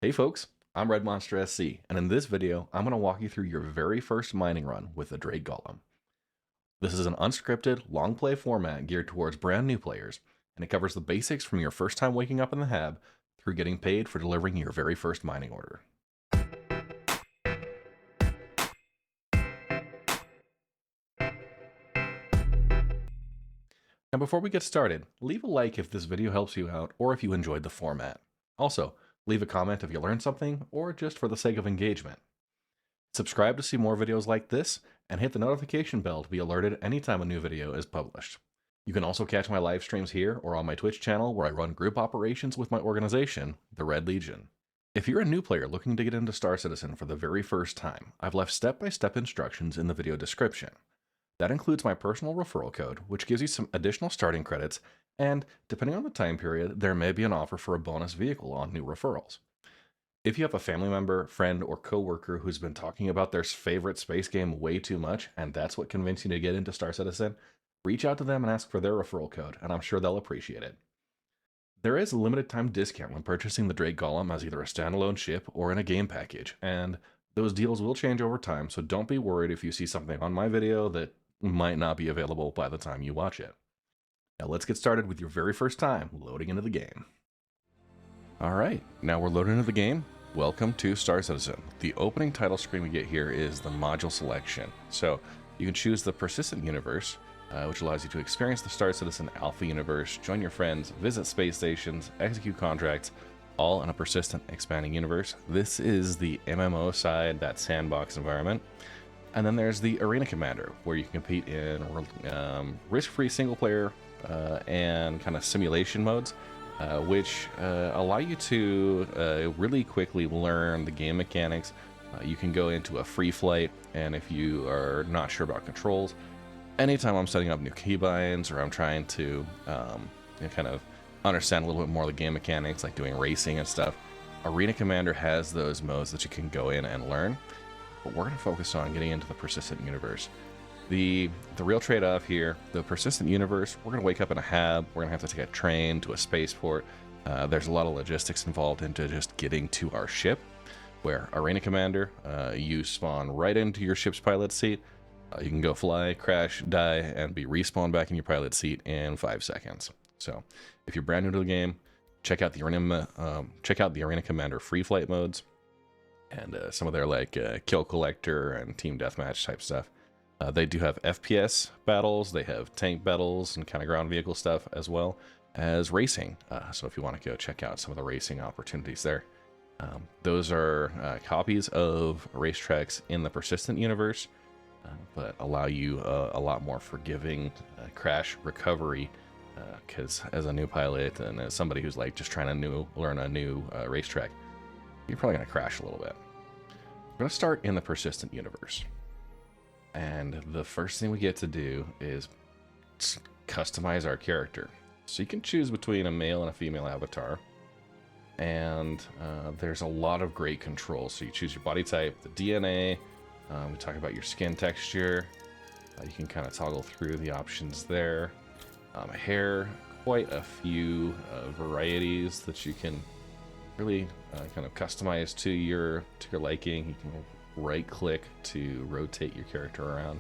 Hey folks, I'm Red Monster SC, and in this video, I'm going to walk you through your very first mining run with the Drake Golem. This is an unscripted, long play format geared towards brand new players, and it covers the basics from your first time waking up in the hab through getting paid for delivering your very first mining order. Now before we get started, leave a like if this video helps you out or if you enjoyed the format. Also, leave a comment if you learned something or just for the sake of engagement. Subscribe to see more videos like this, and hit the notification bell to be alerted anytime a new video is published. You can also catch my live streams here or on my Twitch channel where I run group operations with my organization, the Red Legion. If you're a new player looking to get into Star Citizen for the very first time, I've left step-by-step instructions in the video description. That includes my personal referral code, which gives you some additional starting credits, and depending on the time period, there may be an offer for a bonus vehicle on new referrals. If you have a family member, friend, or coworker who's been talking about their favorite space game way too much, and that's what convinced you to get into Star Citizen, reach out to them and ask for their referral code, and I'm sure they'll appreciate it. There is a limited time discount when purchasing the Drake Golem as either a standalone ship or in a game package, and those deals will change over time, so don't be worried if you see something on my video that might not be available by the time you watch it. Now let's get started with your very first time loading into the game. Alright, now we're loaded into the game. Welcome to Star Citizen. The opening title screen we get here is the module selection. So you can choose the Persistent Universe, which allows you to experience the Star Citizen Alpha Universe, join your friends, visit space stations, execute contracts, all in a persistent, expanding universe. This is the MMO side, that sandbox environment. And then there's the Arena Commander, where you can compete in risk-free single-player and kind of simulation modes, which allow you to really quickly learn the game mechanics. You can go into a free flight, and if you are not sure about controls, anytime I'm setting up new keybinds or I'm trying to kind of understand a little bit more of the game mechanics, like doing racing and stuff, Arena Commander has those modes that you can go in and learn. But we're going to focus on getting into the Persistent Universe. The real trade-off here, the Persistent Universe, we're going to wake up in a hab, we're going to have to take a train to a spaceport. There's a lot of logistics involved into just getting to our ship, where Arena Commander, you spawn right into your ship's pilot seat. You can go fly, crash, die, and be respawned back in your pilot seat in 5 seconds. So if you're brand new to the game, check out the Arena Commander free flight modes, and some of their like kill collector and team deathmatch type stuff. They do have FPS battles, they have tank battles and kind of ground vehicle stuff, as well as racing. So if you want to go check out some of the racing opportunities there. Those are copies of racetracks in the Persistent Universe, but allow you a lot more forgiving crash recovery, because as a new pilot and as somebody who's like just trying to learn a new racetrack, you're probably going to crash a little bit. We're going to start in the Persistent Universe. And the first thing we get to do is customize our character. So you can choose between a male and a female avatar. And there's a lot of great controls. So you choose your body type, the DNA. We talk about your skin texture. You can kind of toggle through the options there. Hair, quite a few varieties that you can really kind of customize to your liking. You can right click to rotate your character around.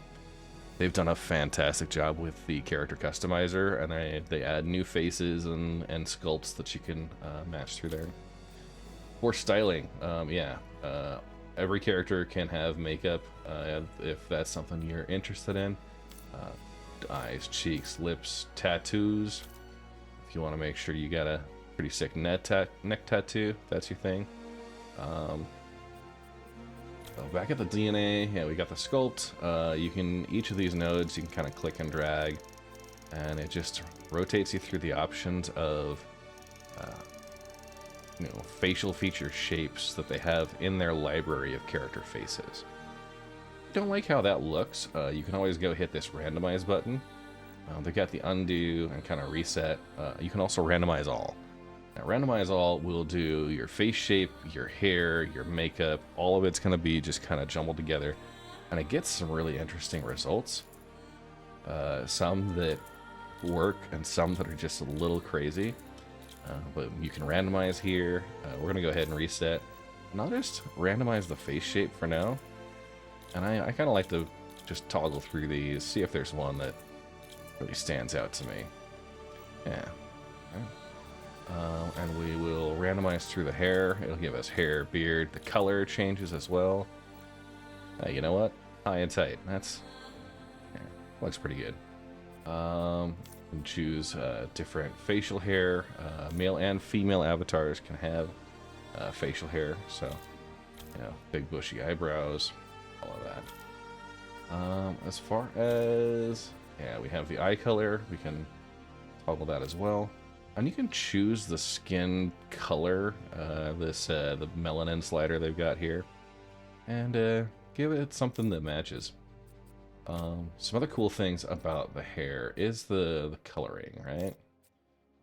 They've done a fantastic job with the character customizer, and they add new faces and sculpts that you can match through there. For styling, every character can have makeup if that's something you're interested in. Eyes, cheeks, lips, tattoos. If you want to make sure you got a pretty sick neck tattoo, that's your thing. So back at the DNA, yeah, we got the sculpt. Each of these nodes, you can kind of click and drag, and it just rotates you through the options of facial feature shapes that they have in their library of character faces. If you don't like how that looks, you can always go hit this randomize button. They've got the undo and kind of reset. You can also randomize all. Now, randomize all will do your face shape, your hair, your makeup. All of it's going to be just kind of jumbled together, and it gets some really interesting results. Some that work and some that are just a little crazy. but you can randomize here. We're going to go ahead and reset. And I'll just randomize the face shape for now. And I kind of like to just toggle through these, see if there's one that really stands out to me. Yeah. And we will randomize through the hair. It'll give us hair, beard. The color changes as well. You know what? High and tight. That's... yeah, looks pretty good. And choose different facial hair. Male and female avatars can have facial hair. So, you know, big bushy eyebrows. All of that. As far as... yeah, we have the eye color. We can toggle that as well. And you can choose the skin color, the melanin slider they've got here, and give it something that matches. Some other cool things about the hair is the coloring, right?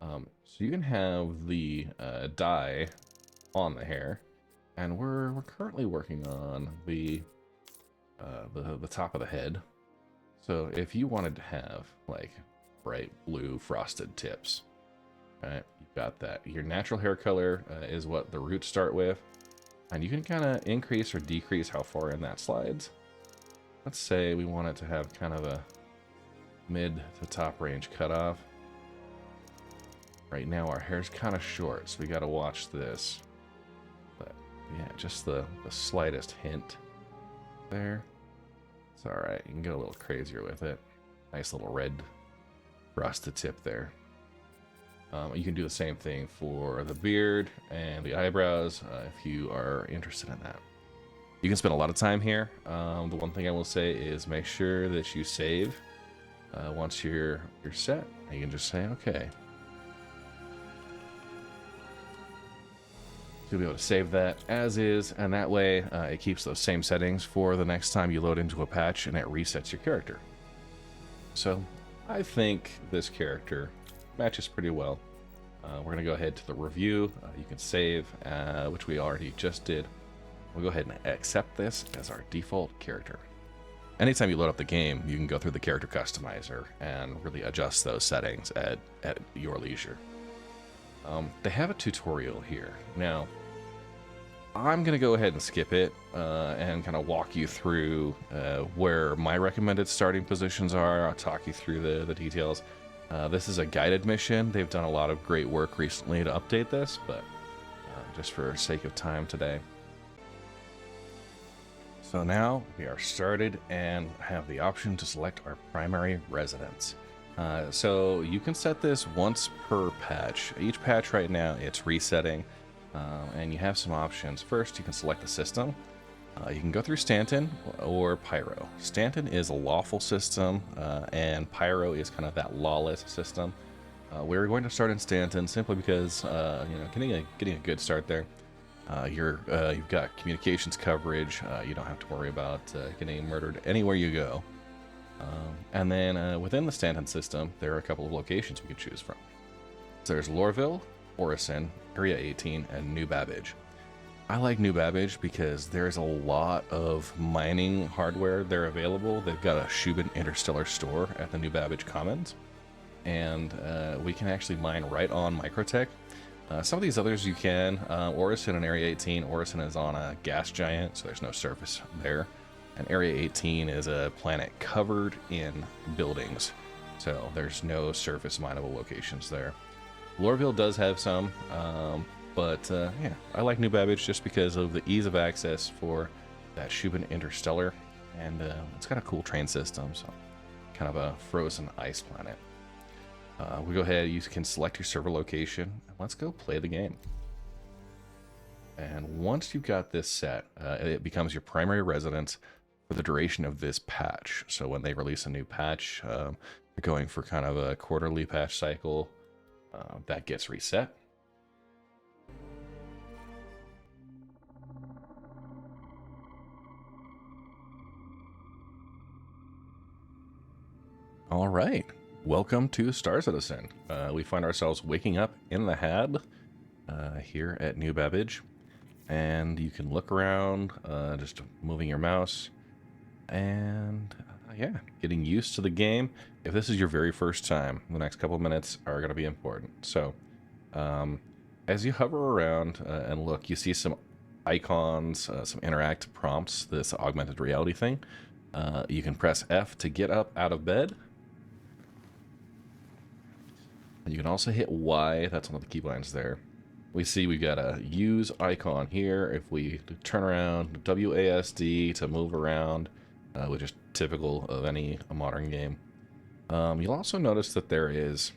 So you can have the dye on the hair, and we're currently working on the top of the head. So if you wanted to have like bright blue frosted tips, right, you've got that. Your natural hair color is what the roots start with, and you can kind of increase or decrease how far in that slides. Let's say we want it to have kind of a mid to top range cutoff. Right now our hair's kind of short, so we got to watch this. But yeah, just the slightest hint there. It's all right. You can go a little crazier with it. Nice little red frosted tip there. You can do the same thing for the beard and the eyebrows if you are interested in that. You can spend a lot of time here. The one thing I will say is make sure that you save once you're set. You can just say okay. You'll be able to save that as is, and that way it keeps those same settings for the next time you load into a patch, and it resets your character. So I think this character matches pretty well. We're going to go ahead to the review. You can save, which we already just did. We'll go ahead and accept this as our default character. Anytime you load up the game, you can go through the character customizer and really adjust those settings at your leisure. They have a tutorial here. Now, I'm going to go ahead and skip it and kind of walk you through where my recommended starting positions are. I'll talk you through the details. This is a guided mission. They've done a lot of great work recently to update this, but just for sake of time today. So now we are started and have the option to select our primary residence. So you can set this once per patch. Each patch right now, it's resetting, and you have some options. First, you can select the system. You can go through Stanton or Pyro. Stanton is a lawful system, and Pyro is kind of that lawless system. We're going to start in Stanton simply because you know, getting a good start there. You've got communications coverage. You don't have to worry about getting murdered anywhere you go. And then within the Stanton system, there are a couple of locations we can choose from. So there's Lorville, Orison, Area 18, and New Babbage. I like New Babbage because there's a lot of mining hardware there available. They've got a Shubin Interstellar store at the New Babbage Commons, and we can actually mine right on Microtech. Some of these others you can. Orison and Area 18. Orison is on a gas giant, so there's no surface there. And Area 18 is a planet covered in buildings, so there's no surface mineable locations there. Lorville does have some, but yeah, I like New Babbage just because of the ease of access for that Shubin Interstellar, and it's got a cool train system, so kind of a frozen ice planet. We go ahead, you can select your server location, and let's go play the game. And once you've got this set, it becomes your primary residence for the duration of this patch. So when they release a new patch, they're going for kind of a quarterly patch cycle, that gets reset. All right, welcome to Star Citizen. We find ourselves waking up in the HAB here at New Babbage, and you can look around, just moving your mouse, and yeah, getting used to the game. If this is your very first time, the next couple of minutes are going to be important. So As you hover around and look, you see some icons, some interactive prompts, this augmented reality thing. You can press F to get up out of bed. You can also hit Y, that's one of the keybinds there. We see we've got a use icon here. If we turn around, WASD to move around, which is typical of any modern game. You'll also notice that there is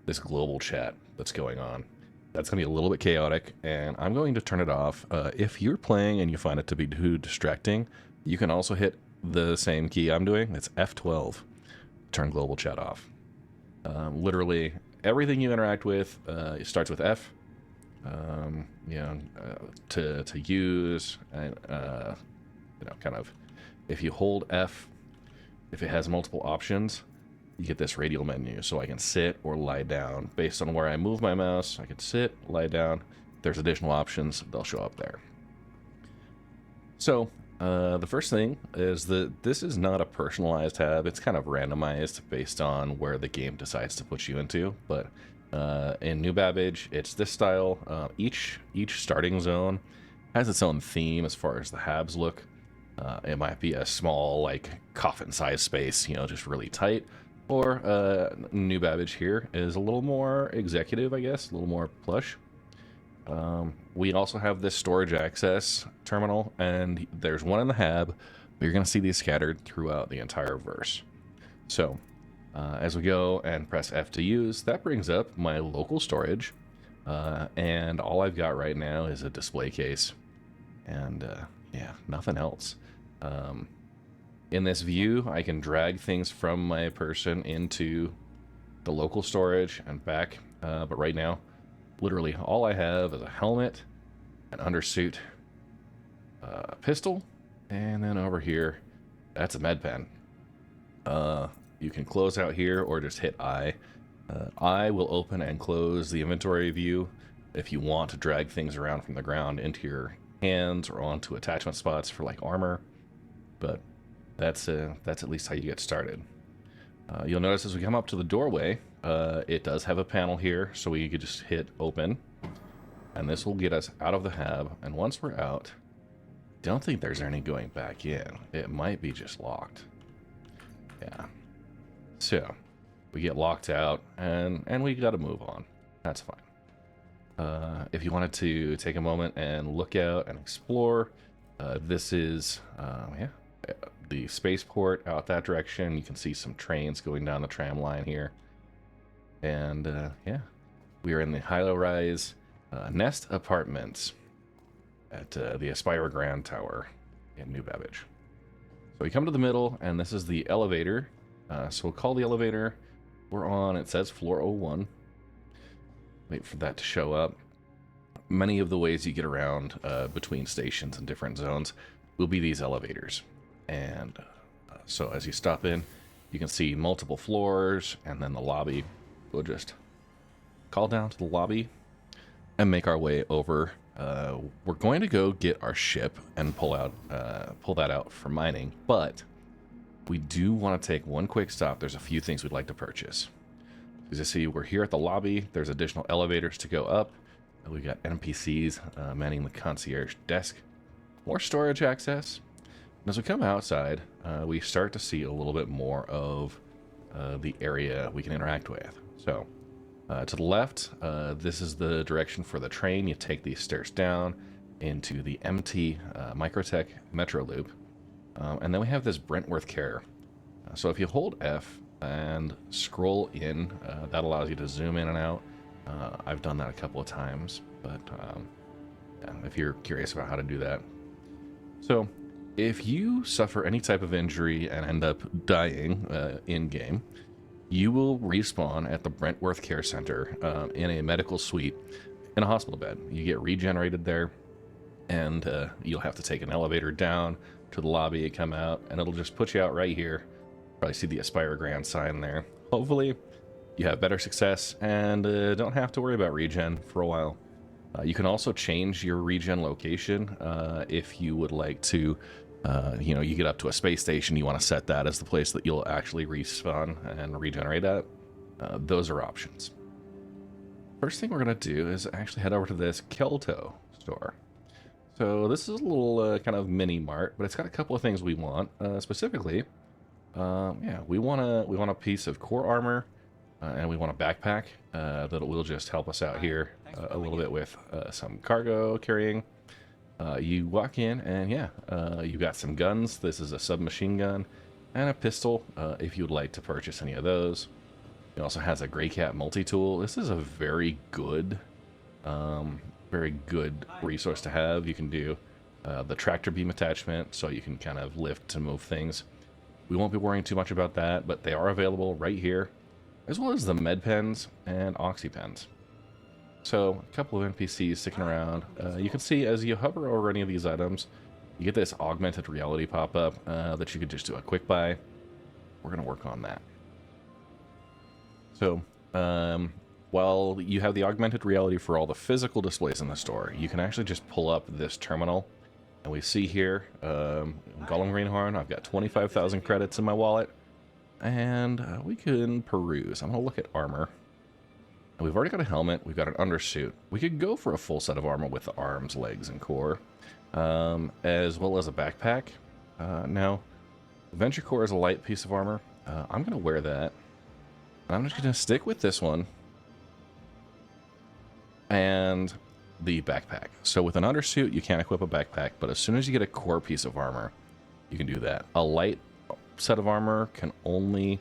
this global chat that's going on. That's going to be a little bit chaotic, and I'm going to turn it off. If you're playing and you find it to be too distracting, you can also hit the same key I'm doing. It's F12. Turn global chat off. Literally everything you interact with it starts with F. You know, to use, and you know, kind of, if you hold F, if it has multiple options, you get this radial menu. So I can sit or lie down based on where I move my mouse. I can sit, lie down. If there's additional options, they'll show up there. So the first thing is that this is not a personalized tab. It's kind of randomized based on where the game decides to put you into. But in New Babbage, it's this style. Each starting zone has its own theme as far as the habs look. It might be a small, like, coffin-sized space, you know, just really tight. Or New Babbage here is a little more executive, I guess, a little more plush. We also have this storage access terminal, and there's one in the hab, but you're going to see these scattered throughout the entire verse. So, as we go and press F to use, that brings up my local storage, and all I've got right now is a display case, and yeah, nothing else. In this view, I can drag things from my person into the local storage and back, but right now, literally all I have is a helmet, an undersuit, a pistol, and then over here, that's a med pen. You can close out here or just hit I. I will open and close the inventory view if you want to drag things around from the ground into your hands or onto attachment spots for like armor, but that's at least how you get started. You'll notice as we come up to the doorway, it does have a panel here, so we could just hit open, and this will get us out of the hab. And once we're out, don't think there's any going back in. It might be just locked. Yeah. So we get locked out, and we got to move on. That's fine. If you wanted to take a moment and look out and explore, this is yeah, the spaceport out that direction. You can see some trains going down the tram line here. And yeah, we are in the high-rise Nest Apartments at the Aspire Grand Tower in New Babbage. So we come to the middle, and this is the elevator. So we'll call the elevator. We're on, it says floor 01. Wait for that to show up. Many of the ways you get around between stations and different zones will be these elevators. And so as you stop in, you can see multiple floors and then the lobby. We'll just call down to the lobby and make our way over. We're going to go get our ship and pull that out for mining, but we do want to take one quick stop. There's a few things we'd like to purchase. As you see, we're here at the lobby. There's additional elevators to go up. We got NPCs manning the concierge desk. More storage access. And as we come outside, we start to see a little bit more of the area we can interact with. So, to the left, this is the direction for the train. You take these stairs down into the MT Microtech Metro Loop. And then we have this Brentworth Care. So if you hold F and scroll in, that allows you to zoom in and out. I've done that a couple of times, but yeah, if you're curious about how to do that. So if you suffer any type of injury and end up dying in-game, you will respawn at the Brentworth Care Center in a medical suite in a hospital bed. You get regenerated there, and you'll have to take an elevator down to the lobby, come out, and it'll just put you out right here. Probably see the Aspire Grand sign there. Hopefully you have better success and don't have to worry about regen for a while. You can also change your regen location if you would like to. You know, you get up to a space station, you want to set that as the place that you'll actually respawn and regenerate at. Those are options. first thing we're going to do is actually head over to this Kelto store. So this is a little kind of mini mart, but it's got a couple of things we want. Specifically, yeah, we want a piece of core armor, and we want a backpack that will just help us out here a little bit with some cargo carrying. You walk in, and yeah, you got some guns. This is a submachine gun and a pistol, if you'd like to purchase any of those. It also has a Grey Cat multi-tool. This is a very good resource to have. You can do the tractor beam attachment, so you can kind of lift and move things. We won't be worrying too much about that, but they are available right here, as well as the med pens and oxy pens. So a couple of NPCs sticking around. You can see as you hover over any of these items, you get this augmented reality pop-up that you could just do a quick buy. We're going to work on that. So while you have the augmented reality for all the physical displays in the store, you can actually just pull up this terminal. And we see here, Golem Greenhorn, I've got 25,000 credits in my wallet. And we can peruse. I'm going to look at armor. And we've already got a helmet. We've got an undersuit. We could go for a full set of armor with the arms, legs, and core. As well as a backpack. Now, Venture Core is a light piece of armor. I'm going to wear that. I'm just going to stick with this one. And the backpack. So with an undersuit, you can't equip a backpack, but as soon as you get a core piece of armor, you can do that. A light set of armor can only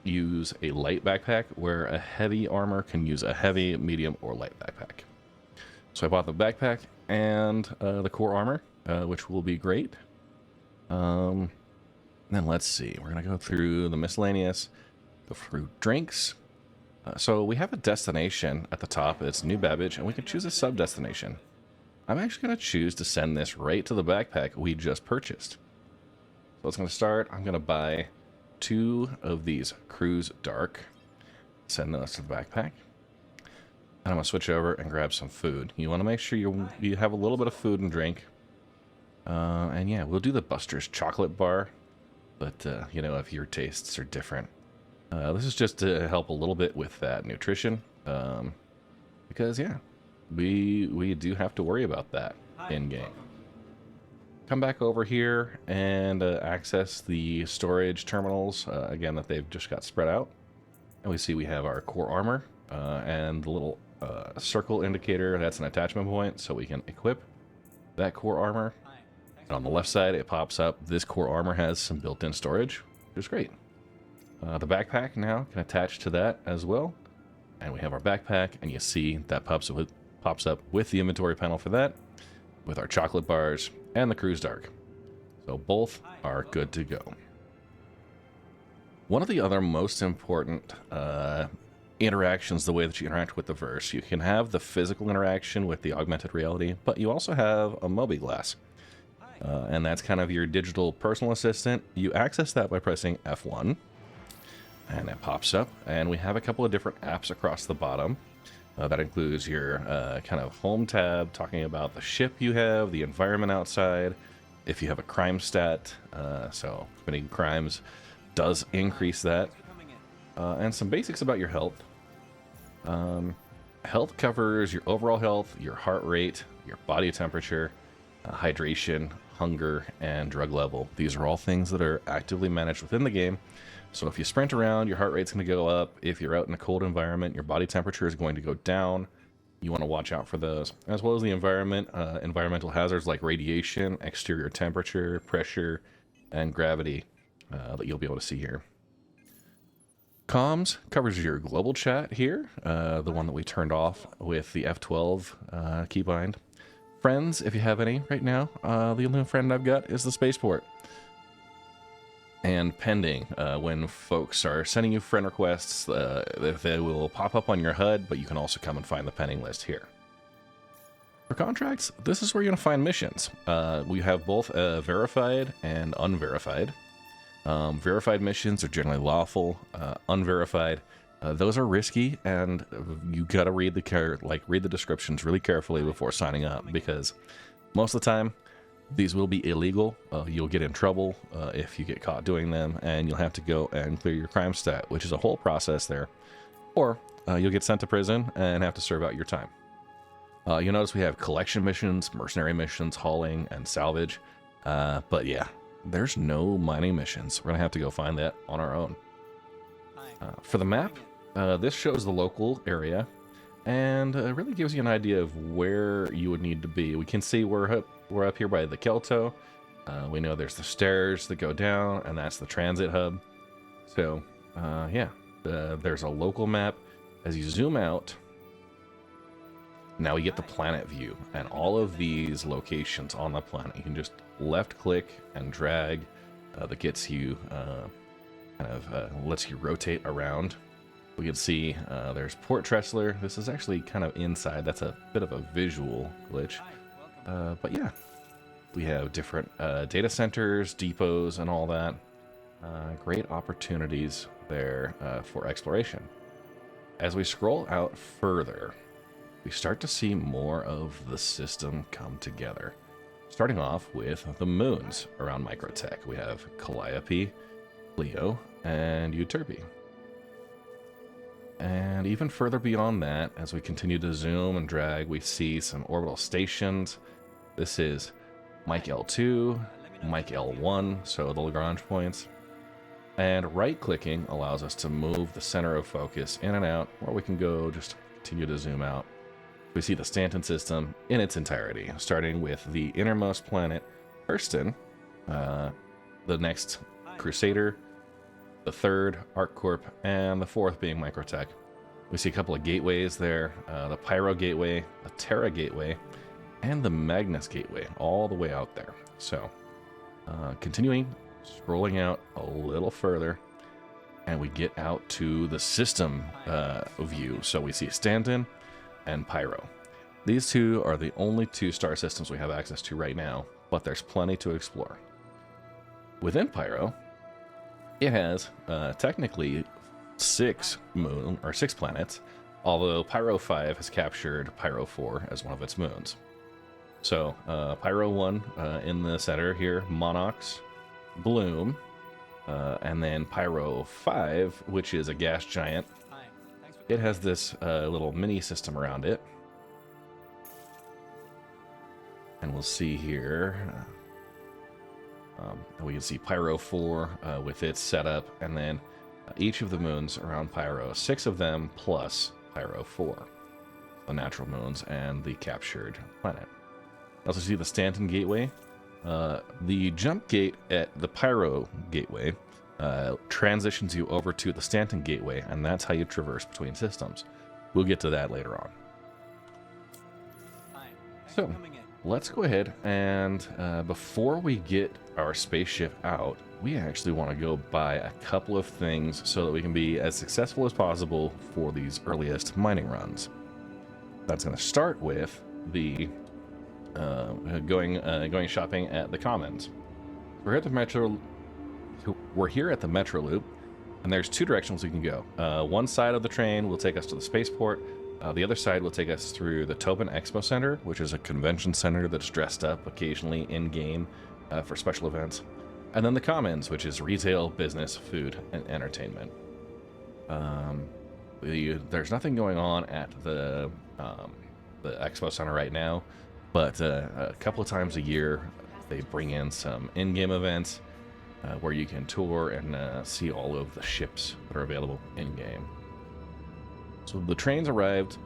use a light backpack, where a heavy armor can use a heavy, medium, or light backpack. So I bought the backpack and the core armor, which will be great. Then let's see. We're going to go through the miscellaneous, go through drinks. So we have a destination at the top. It's New Babbage, and we can choose a sub-destination. I'm actually going to choose to send this right to the backpack we just purchased. So it's going to start. I'm going to buy 2 of these Cruise Dark. Send those to the backpack. And I'm going to switch over and grab some food. You want to make sure you have a little bit of food and drink. And yeah, we'll do the Buster's chocolate bar. But, you know, if your tastes are different. This is just to help a little bit with that nutrition, because yeah, we do have to worry about that in game. Come back over here and access the storage terminals again that they've just got spread out, and we see we have our core armor and the little circle indicator. That's an attachment point, so we can equip that core armor. And on the left side, it pops up. This core armor has some built-in storage, which is great. The backpack now can attach to that as well. And we have our backpack, and you see that pops up with the inventory panel for that, with our chocolate bars and the Cruise Dark. So both are good to go. One of the other most important interactions, the way that you interact with the verse, you can have the physical interaction with the augmented reality, but you also have a Mobiglas. And that's kind of your digital personal assistant. You access that by pressing F1. And it pops up, and we have a couple of different apps across the bottom. That includes your kind of home tab, talking about the ship you have, the environment outside, if you have a crime stat, so committing crimes does increase that, and some basics about your health. Health covers your overall health, your heart rate, your body temperature, hydration, hunger, and drug level. These are all things that are actively managed within the game. So if you sprint around, your heart rate's going to go up. If you're out in a cold environment, your body temperature is going to go down. You want to watch out for those, as well as the environment, environmental hazards like radiation, exterior temperature, pressure, and gravity that you'll be able to see here. Comms covers your global chat here, the one that we turned off with the F12 keybind. Friends, if you have any right now, the only friend I've got is the Spaceport. And pending, when folks are sending you friend requests, they will pop up on your HUD, but you can also come and find the pending list here. For contracts, this is where you're going to find missions. We have both verified and unverified. Verified missions are generally lawful. Unverified, those are risky, and you got to read the descriptions really carefully before signing up, because most of the time, these will be illegal. You'll get in trouble if you get caught doing them, and you'll have to go and clear your crime stat, which is a whole process there. Or you'll get sent to prison and have to serve out your time. You'll notice we have collection missions, mercenary missions, hauling, and salvage. But yeah, there's no mining missions. We're going to have to go find that on our own. For the map, this shows the local area and really gives you an idea of where you would need to be. We can see we're up here by the Kelto. We know there's the stairs that go down, and that's the transit hub. So, yeah, there's a local map. As you zoom out, now we get the planet view, and all of these locations on the planet, you can just left click and drag. That gets you, lets you rotate around. We can see there's Port Tressler. This is actually kind of inside. That's a bit of a visual glitch. But yeah, we have different data centers, depots, and all that. Great opportunities there for exploration. As we scroll out further, we start to see more of the system come together. Starting off with the moons around Microtech. We have Calliope, Leo, and Euterpe. And even further beyond that, as we continue to zoom and drag, we see some orbital stations. This is Mike L2, Mike L1, so the Lagrange points. And right-clicking allows us to move the center of focus in and out, or we can go just continue to zoom out. We see the Stanton system in its entirety, starting with the innermost planet, Hurston, the next Crusader, the third ArcCorp, and the fourth being Microtech. We see a couple of gateways there, the Pyro Gateway, the Terra Gateway, and the Magnus Gateway, all the way out there. So, continuing, scrolling out a little further, and we get out to the system view. So we see Stanton and Pyro. These two are the only two star systems we have access to right now, but there's plenty to explore. Within Pyro, it has technically 6 planets, although Pyro 5 has captured Pyro 4 as one of its moons. So Pyro 1 in the center here, Monox, Bloom, and then Pyro 5, which is a gas giant. It has this little mini system around it. And we'll see here, we can see Pyro 4 with its setup, and then each of the moons around Pyro, 6 of them plus Pyro 4, the natural moons and the captured planet. Also see the Stanton Gateway. The jump gate at the Pyro Gateway transitions you over to the Stanton Gateway, and that's how you traverse between systems. We'll get to that later on. So, let's go ahead and before we get our spaceship out, we actually want to go buy a couple of things so that we can be as successful as possible for these earliest mining runs. That's going to start with the going shopping at the Commons. We're here at the Metro Loop, and there's 2 directions we can go. One side of the train will take us to the spaceport. The other side will take us through the Tobin Expo Center, which is a convention center that's dressed up occasionally in-game for special events. And then the Commons, which is retail, business, food, and entertainment. There's nothing going on at the Expo Center right now, but a couple of times a year they bring in some in-game events where you can tour and see all of the ships that are available in-game. So the train's arrived.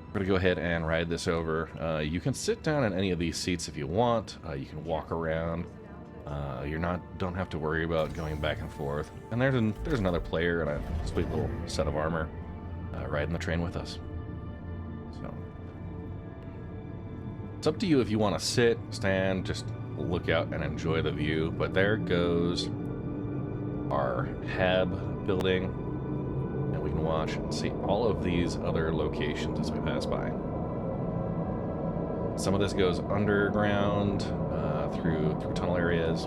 We're going to go ahead and ride this over. You can sit down in any of these seats if you want. You can walk around. Don't have to worry about going back and forth. And there's another player and a sweet little set of armor riding the train with us. So it's up to you if you want to sit, stand, just look out and enjoy the view. But there goes our HAB building, and we can watch and see all of these other locations as we pass by. Some of this goes underground through tunnel areas,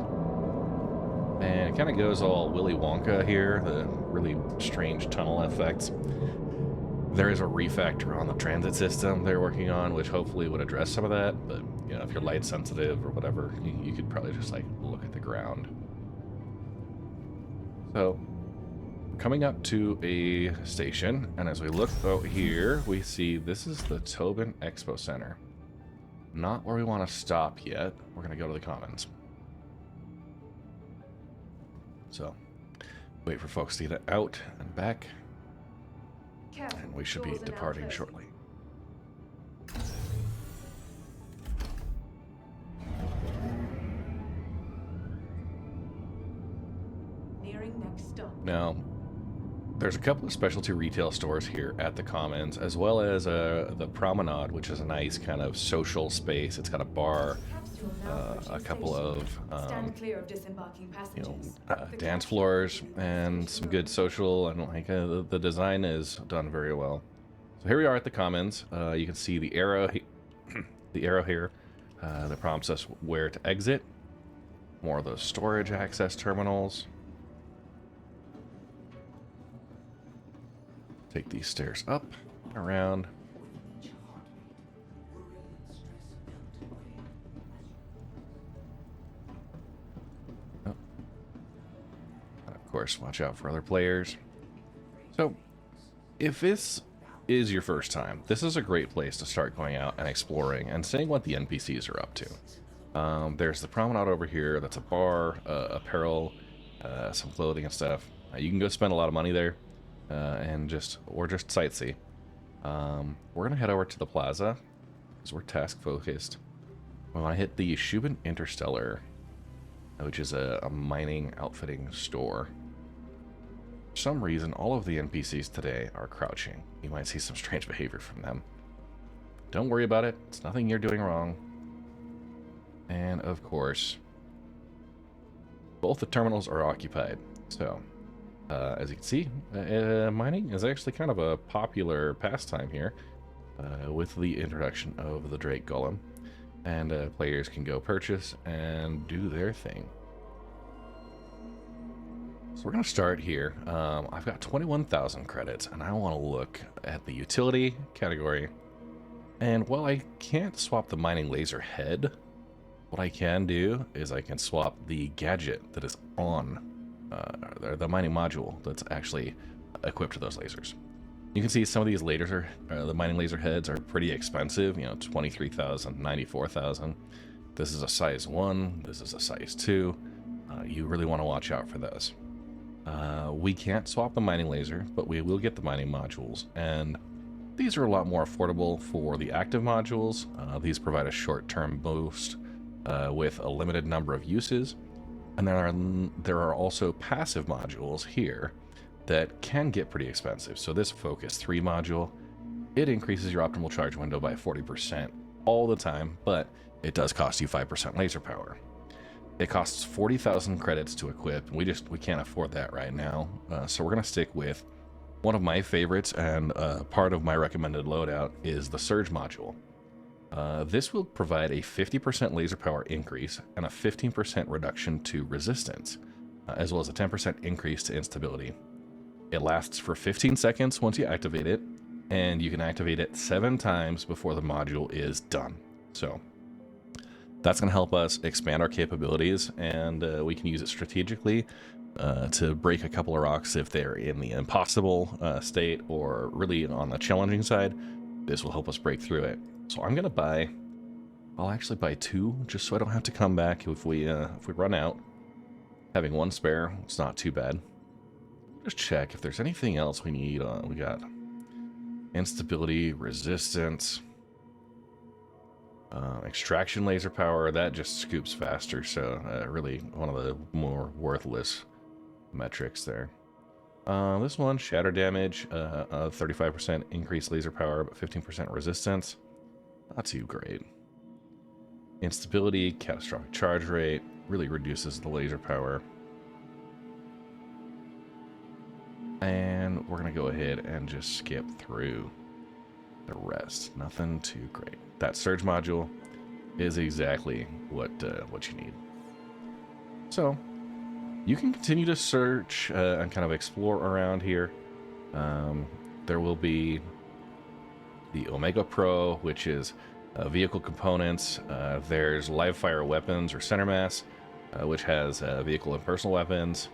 and it kind of goes all Willy Wonka here, the really strange tunnel effects. There is a refactor on the transit system they're working on, which hopefully would address some of that, but you know, if you're light sensitive or whatever, you could probably just like look at the ground. So coming up to a station, and as we look out here, we see this is the Tobin Expo Center. Not where we want to stop yet. We're going to go to the Commons. So, wait for folks to get out and back, and we should be departing shortly. Now, there's a couple of specialty retail stores here at the Commons, as well as the Promenade, which is a nice kind of social space. It's got a bar, a couple of dance floors, and some good social, and like the design is done very well. So here we are at the Commons. You can see the arrow, the arrow here that prompts us where to exit. More of those storage access terminals. Take these stairs up, around. Oh. And of course, watch out for other players. So, if this is your first time, this is a great place to start going out and exploring and seeing what the NPCs are up to. There's the Promenade over here. That's a bar, apparel, some clothing and stuff. You can go spend a lot of money there. And just sightsee. We're gonna head over to the plaza because we're task focused. We want to hit the Shubin Interstellar, which is a mining outfitting store. For some reason, all of the NPCs today are crouching. You might see some strange behavior from them. Don't worry about it. It's nothing you're doing wrong. And of course, both the terminals are occupied. So. As you can see, mining is actually kind of a popular pastime here with the introduction of the Drake Golem, and players can go purchase and do their thing. So we're going to start here. I've got 21,000 credits, and I want to look at the utility category. And while I can't swap the mining laser head, what I can do is I can swap the gadget that is on the mining module that's actually equipped to those lasers. You can see some of these lasers the mining laser heads are pretty expensive, 23,000, 94,000. This is a size 1, this is a size 2. You really want to watch out for those. We can't swap the mining laser, but we will get the mining modules, and these are a lot more affordable for the active modules. These provide a short-term boost with a limited number of uses. And there are also passive modules here that can get pretty expensive. So this Focus 3 module, it increases your optimal charge window by 40% all the time, but it does cost you 5% laser power. It costs 40,000 credits to equip. We can't afford that right now. So we're gonna stick with one of my favorites, and part of my recommended loadout is the Surge module. This will provide a 50% laser power increase and a 15% reduction to resistance, as well as a 10% increase to instability. It lasts for 15 seconds once you activate it, and you can activate it 7 times before the module is done. So that's going to help us expand our capabilities, and we can use it strategically to break a couple of rocks if they're in the impossible state or really on the challenging side. This will help us break through it. So I'm gonna I'll actually buy 2, just so I don't have to come back if we run out. Having 1 spare, it's not too bad. Just check if there's anything else we need. We got instability, resistance, extraction laser power. That just scoops faster, so really one of the more worthless metrics there. This one, shatter damage, 35% increased laser power, but 15% resistance. Not too great. Instability, catastrophic charge rate, really reduces the laser power. And we're going to go ahead and just skip through the rest. Nothing too great. That Surge module is exactly what you need. So, you can continue to search and kind of explore around here. There will be the Omega Pro, which is vehicle components. There's live fire weapons or center mass, which has vehicle and personal weapons.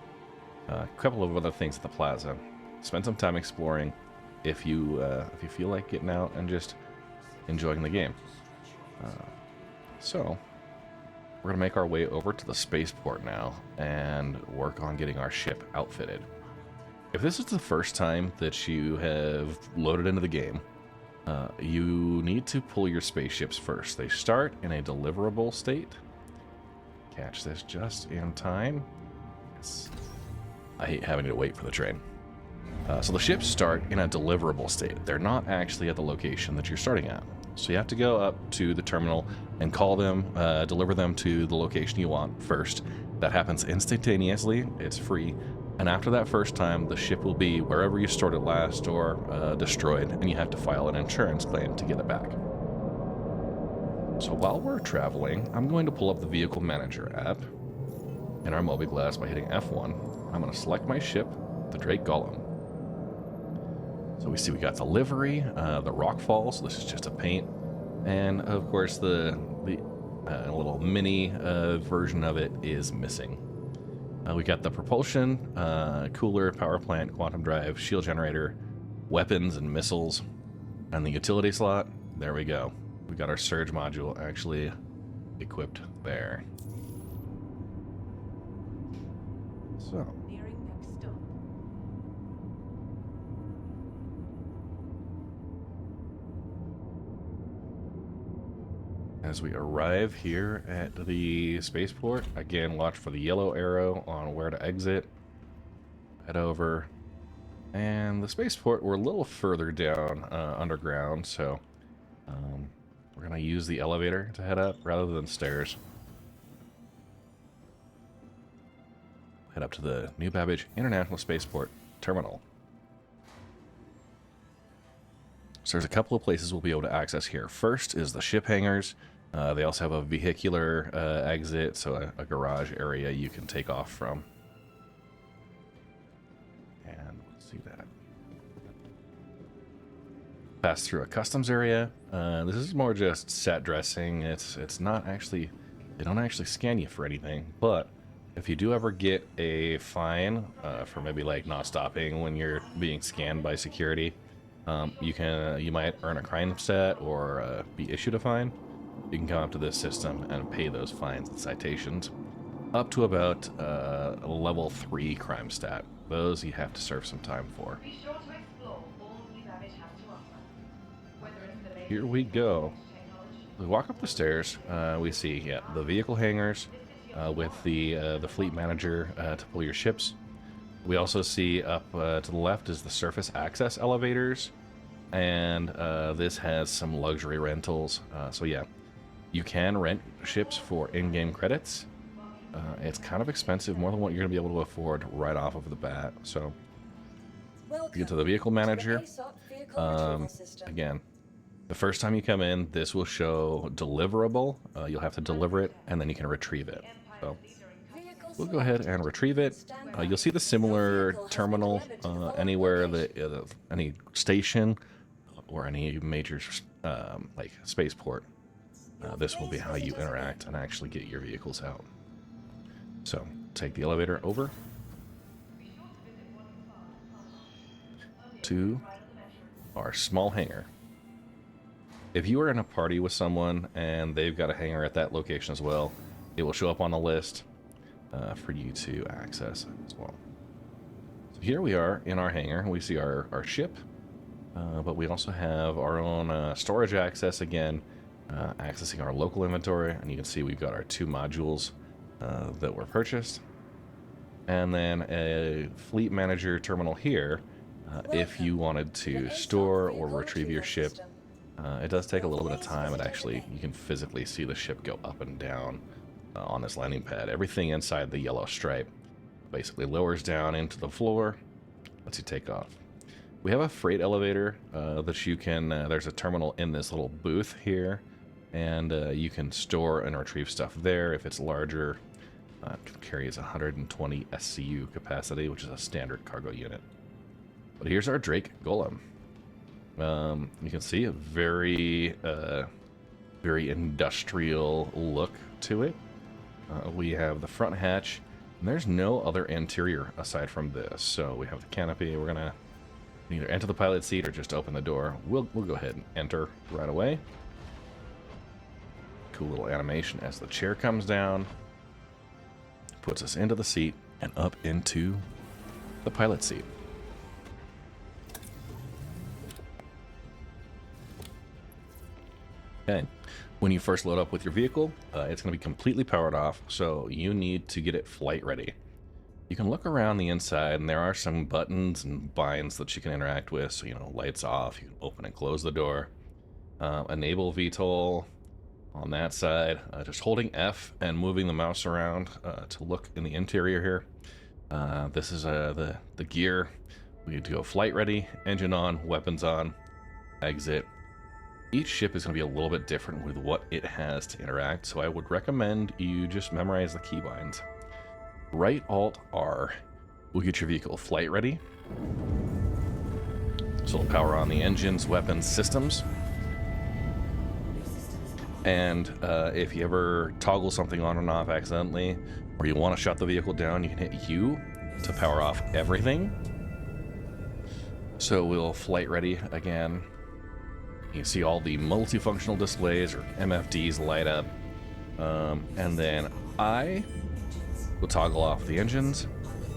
A couple of other things at the plaza. Spend some time exploring if you feel like getting out and just enjoying the game. So we're gonna make our way over to the spaceport now and work on getting our ship outfitted. If this is the first time that you have loaded into the game, you need to pull your spaceships first. They start in a deliverable state. Catch this just in time. Yes. I hate having to wait for the train. So the ships start in a deliverable state. They're not actually at the location that you're starting at. So you have to go up to the terminal and call them, deliver them to the location you want first. That happens instantaneously. It's free. And after that first time, the ship will be wherever you stored it last or destroyed, and you have to file an insurance claim to get it back. So while we're traveling, I'm going to pull up the Vehicle Manager app in our Mobiglas by hitting F1. I'm going to select my ship, the Drake Golem. So we see we got the livery, the rock falls. This is just a paint, and of course the little mini version of it is missing. We got the propulsion, cooler, power plant, quantum drive, shield generator, weapons and missiles, and the utility slot. There we go. We got our surge module actually equipped there. So. As we arrive here at the spaceport, again, watch for the yellow arrow on where to exit. Head over. And the spaceport, we're a little further down underground, so we're going to use the elevator to head up rather than stairs. Head up to the New Babbage International Spaceport Terminal. So there's a couple of places we'll be able to access here. First is the ship hangars. They also have a vehicular exit, so a garage area you can take off from. And we'll see that. Pass through a customs area. This is more just set dressing. It's not actually, they don't actually scan you for anything, but if you do ever get a fine for maybe like not stopping when you're being scanned by security, you might earn a crime set or be issued a fine. You can come up to this system and pay those fines and citations up to about a level 3 crime stat. Those you have to serve some time for. Here we go. We walk up the stairs. We see the vehicle hangars with the fleet manager to pull your ships. We also see up to the left is the surface access elevators, and this has some luxury rentals. So yeah, you can rent ships for in-game credits. It's kind of expensive, more than what you're going to be able to afford right off of the bat. So you get to the vehicle manager. Again, the first time you come in, this will show deliverable. You'll have to deliver it, and then you can retrieve it. So we'll go ahead and retrieve it. You'll see the similar terminal anywhere any station or any major like spaceport. This will be how you interact and actually get your vehicles out. So take the elevator over to our small hangar. If you are in a party with someone and they've got a hangar at that location as well, it will show up on the list for you to access as well. So here we are in our hangar. We see our ship, but we also have our own storage access again, accessing our local inventory, and you can see we've got our 2 modules that were purchased, and then a fleet manager terminal here if you wanted to store or retrieve your ship. It does take a little bit of time, and actually you can physically see the ship go up and down on this landing pad. Everything inside the yellow stripe basically lowers down into the floor, lets you take off. We have a freight elevator that you can, there's a terminal in this little booth here, and you can store and retrieve stuff there. If it's larger, it carries 120 SCU capacity, which is a standard cargo unit. But here's our Drake Golem. You can see a very industrial look to it. We have the front hatch And there's no other interior aside from this. So we have the canopy. We're gonna either enter the pilot seat or just open the door. We'll go ahead and enter right away. Cool little animation as the chair comes down, puts us into the seat and up into the pilot seat. Okay. When you first load up with your vehicle, it's going to be completely powered off, so you need to get it flight ready. You can look around the inside, and there are some buttons and binds that you can interact with. So, you know, lights off, you can open and close the door. Enable VTOL on that side. Just holding F and moving the mouse around to look in the interior here. This is the gear. We need to go flight ready, engine on, weapons on, exit. Each ship is going to be a little bit different with what it has to interact, so I would recommend you just memorize the keybinds. Right Alt R will get your vehicle flight ready. So it'll power on the engines, weapons, systems. And if you ever toggle something on and off accidentally, or you want to shut the vehicle down, you can hit U to power off everything. So we'll flight ready again. You see all the multifunctional displays, or MFDs, light up. And then I will toggle off the engines,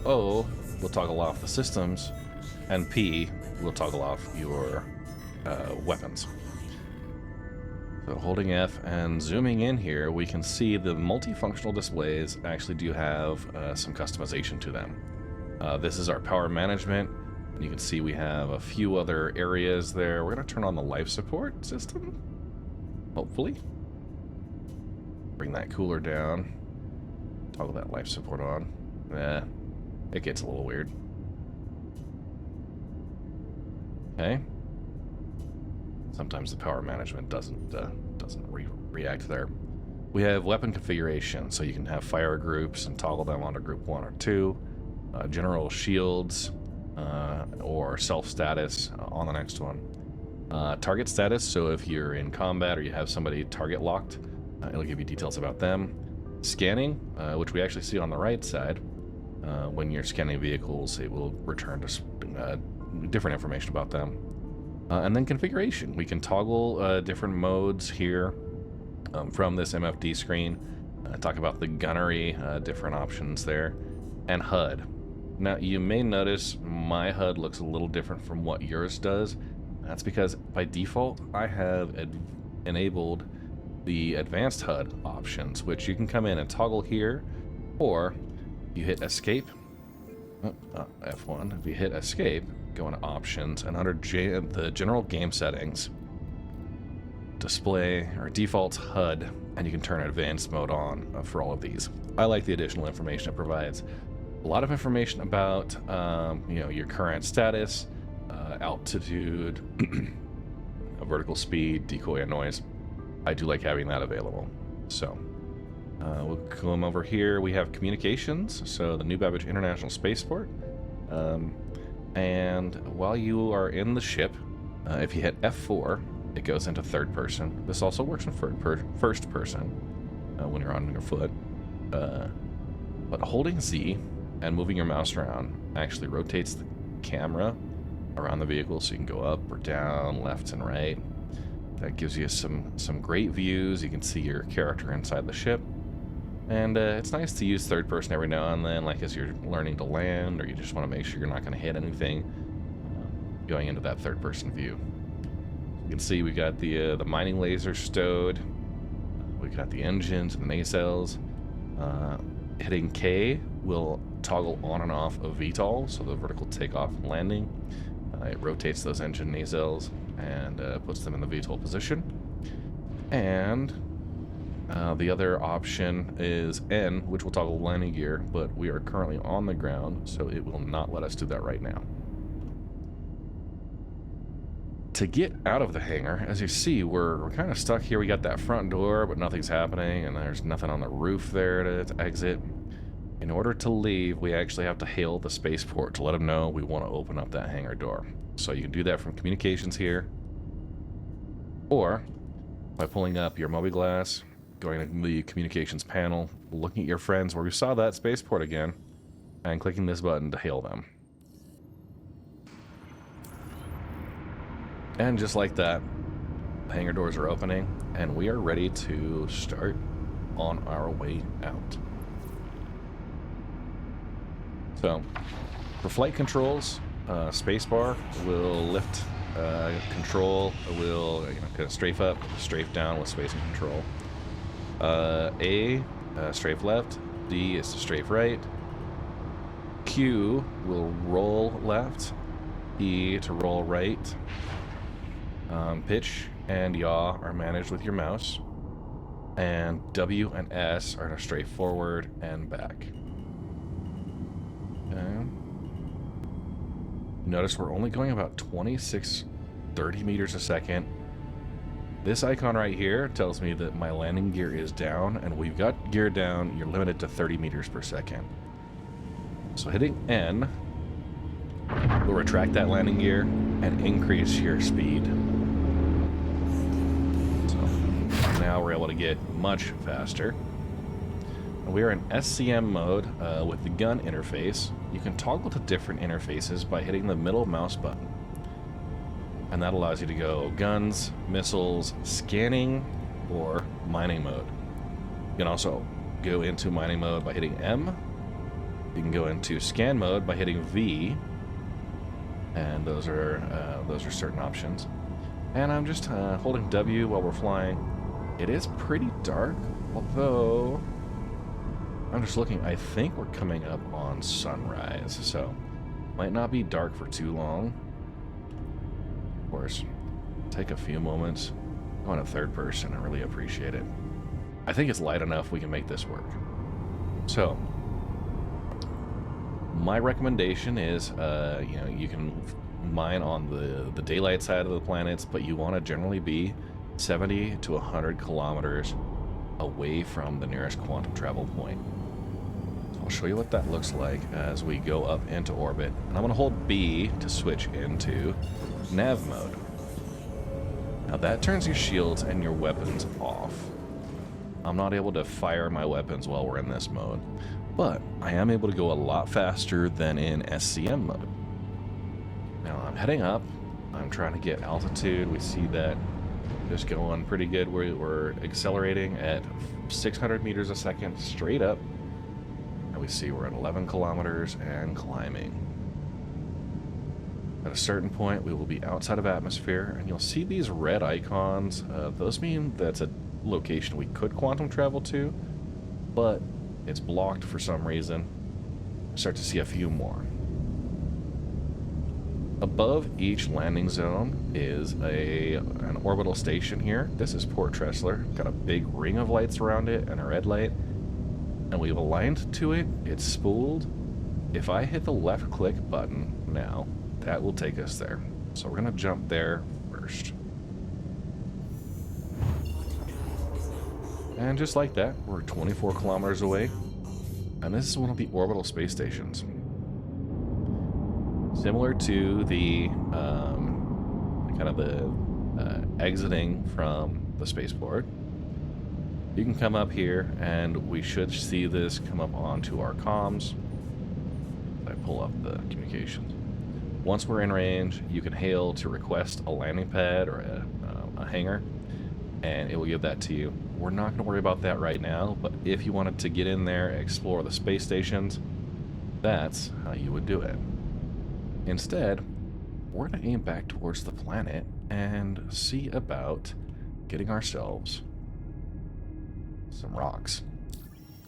O will toggle off the systems, and P will toggle off your weapons. So holding F and zooming in here, we can see the multifunctional displays actually do have some customization to them. This is our power management. You can see we have a few other areas there. We're going to turn on the life support system, hopefully. Bring that cooler down. Toggle that life support on. It gets a little weird. Okay. Sometimes the power management doesn't react there. We have weapon configuration, so you can have fire groups and toggle them onto group 1 or 2. General shields. Or self status on the next one. Target status, so if you're in combat or you have somebody target locked, it'll give you details about them. Scanning, which we actually see on the right side. When you're scanning vehicles, it will return to different information about them. And then configuration. We can toggle different modes here from this MFD screen. Talk about the gunnery, different options there, and HUD. Now, you may notice my HUD looks a little different from what yours does. That's because by default, I have enabled the advanced HUD options, which you can come in and toggle here, or you hit escape, F1, if you hit escape, go into options, and under the general game settings, display or default HUD, and you can turn advanced mode on for all of these. I like the additional information it provides. A lot of information about your current status, altitude, vertical speed, decoy, and noise. I do like having that available. So we'll come over here. We have communications, so the new Babbage International Spaceport. And while you are in the ship, if you hit F4, it goes into third person. This also works in first person when you're on your foot. But holding Z and moving your mouse around actually rotates the camera around the vehicle, so you can go up or down, left and right. That gives you some great views. You can see your character inside the ship. And it's nice to use third person every now and then, like as you're learning to land, or you just want to make sure you're not going to hit anything going into that third person view. You can see we got the mining laser stowed. We got the engines and the nacelles. Hitting K will toggle on and off of VTOL, so the vertical takeoff and landing. It rotates those engine nacelles and puts them in the VTOL position. And the other option is N, which will toggle landing gear, but we are currently on the ground, so it will not let us do that right now. To get out of the hangar, as you see, we're kind of stuck here. We got that front door, but nothing's happening, and there's nothing on the roof there to exit. In order to leave, we actually have to hail the spaceport to let them know we want to open up that hangar door. So you can do that from communications here, or by pulling up your Mobiglas going to the communications panel, looking at your friends where we saw that spaceport again, and clicking this button to hail them. And just like that, the hangar doors are opening, and we are ready to start on our way out. So, for flight controls, spacebar will lift control, will kind of strafe up, strafe down with space and control. Strafe left, D is to strafe right, Q will roll left, E to roll right. Pitch and yaw are managed with your mouse, and W and S are to strafe forward and back. Okay. Notice we're only going about 30 meters a second. This icon right here tells me that my landing gear is down, and we've got gear down. You're limited to 30 meters per second. So hitting N will retract that landing gear and increase your speed. So now we're able to get much faster. We are in SCM mode with the gun interface. You can toggle to different interfaces by hitting the middle mouse button. And that allows you to go guns, missiles, scanning, or mining mode. You can also go into mining mode by hitting M. You can go into scan mode by hitting V. And those are certain options. And I'm just holding W while we're flying. It is pretty dark, although I'm just looking. I think we're coming up on sunrise, so might not be dark for too long. Of course, take a few moments. Go in a third person. I really appreciate it. I think it's light enough we can make this work. So, my recommendation is, you can mine on the daylight side of the planets, but you want to generally be 70 to 100 kilometers away from the nearest quantum travel point. So I'll show you what that looks like as we go up into orbit. And I'm going to hold B to switch into nav mode. Now that turns your shields and your weapons off. I'm not able to fire my weapons while we're in this mode, but I am able to go a lot faster than in SCM mode. Now I'm heading up. I'm trying to get altitude. We see that just going pretty good. We're accelerating at 600 meters a second straight up. And we see we're at 11 kilometers and climbing. At a certain point, we will be outside of atmosphere, and you'll see these red icons. Those mean that's a location we could quantum travel to, but it's blocked for some reason. Start to see a few more. Above each landing zone is an orbital station here. This is Port Tressler. Got a big ring of lights around it and a red light. And we've aligned to it. It's spooled. If I hit the left click button now, that will take us there. So we're gonna jump there first. And just like that, we're 24 kilometers away. And this is one of the orbital space stations. Similar to the exiting from the spaceport. You can come up here and we should see this come up onto our comms. I pull up the communications. Once we're in range, you can hail to request a landing pad or a hangar, and it will give that to you. We're not going to worry about that right now, but if you wanted to get in there and explore the space stations, that's how you would do it. Instead, we're going to aim back towards the planet and see about getting ourselves some rocks.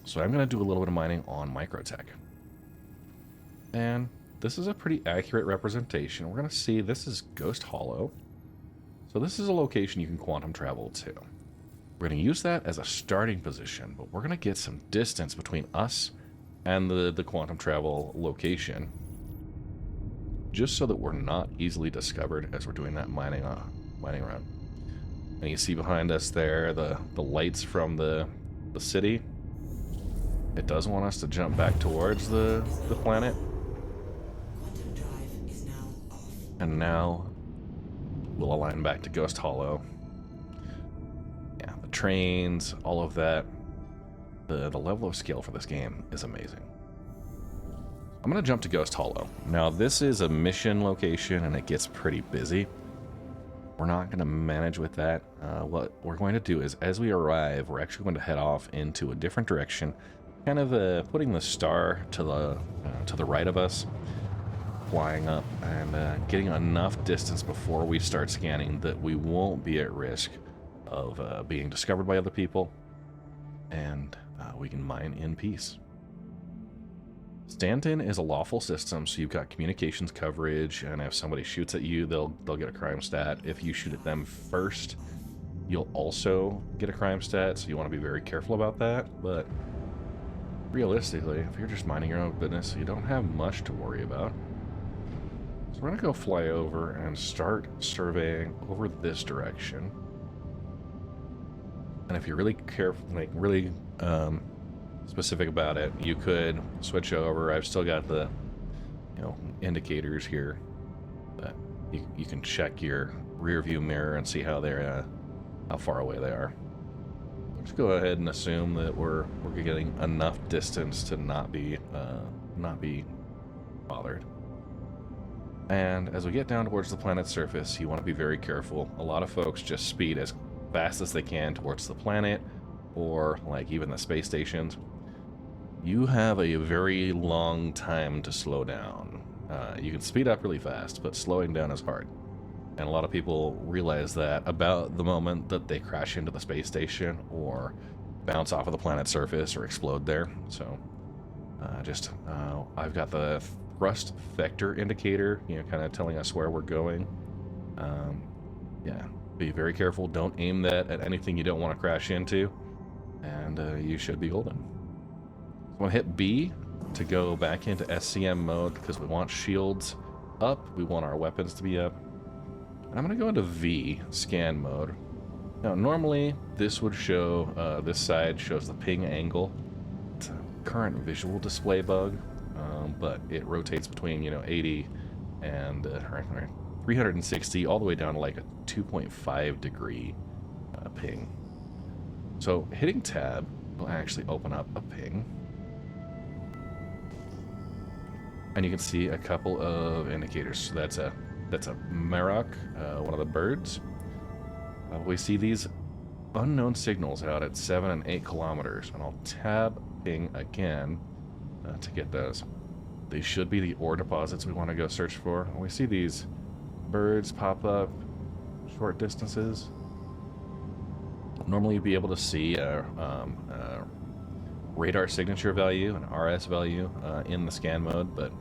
So I'm going to do a little bit of mining on Microtech. And this is a pretty accurate representation. We're going to see this is Ghost Hollow. So this is a location you can quantum travel to. We're going to use that as a starting position, but we're going to get some distance between us and the quantum travel location, just so that we're not easily discovered as we're doing that mining run. And you see behind us there the lights from the city. It does want us to jump back towards the planet. And now we'll align back to Ghost Hollow. Yeah, the trains, all of that. The level of scale for this game is amazing. I'm going to jump to Ghost Hollow. Now, this is a mission location, and it gets pretty busy. We're not going to manage with that. What we're going to do is, as we arrive, we're actually going to head off into a different direction, kind of putting the star to the right of us, flying up, and getting enough distance before we start scanning that we won't be at risk of being discovered by other people, and we can mine in peace. Stand-in is a lawful system, so you've got communications coverage, and if somebody shoots at you, they'll get a crime stat. If you shoot at them first, you'll also get a crime stat, so you want to be very careful about that. But realistically, if you're just minding your own business, you don't have much to worry about. So we're going to go fly over and start surveying over this direction. And if you're really careful, like really specific about it, you could switch over. I've still got the indicators here, but you can check your rear view mirror and see how they're how far away they are. Let's go ahead and assume that we're getting enough distance to not be bothered. And as we get down towards the planet's surface, you want to be very careful. A lot of folks just speed as fast as they can towards the planet, or like even the space stations. You have a very long time to slow down. You can speed up really fast, but slowing down is hard. And a lot of people realize that about the moment that they crash into the space station or bounce off of the planet's surface or explode there. So I've got the thrust vector indicator, kind of telling us where we're going. Yeah, be very careful. Don't aim that at anything you don't want to crash into, and you should be golden. So I'm going to hit B to go back into SCM mode because we want shields up. We want our weapons to be up. And I'm going to go into V, scan mode. Now, normally this would show, this side shows the ping angle. It's a current visual display bug, but it rotates between, 80 and 360 all the way down to like a 2.5 degree ping. So hitting tab will actually open up a ping. And you can see a couple of indicators. So that's a Appraoching, one of the birds. We see these unknown signals out at 7 and 8 kilometers, and I'll tab ping again to get those. These should be the ore deposits we want to go search for. And we see these birds pop up short distances. Normally you'd be able to see a radar signature value, an RS value in the scan mode, but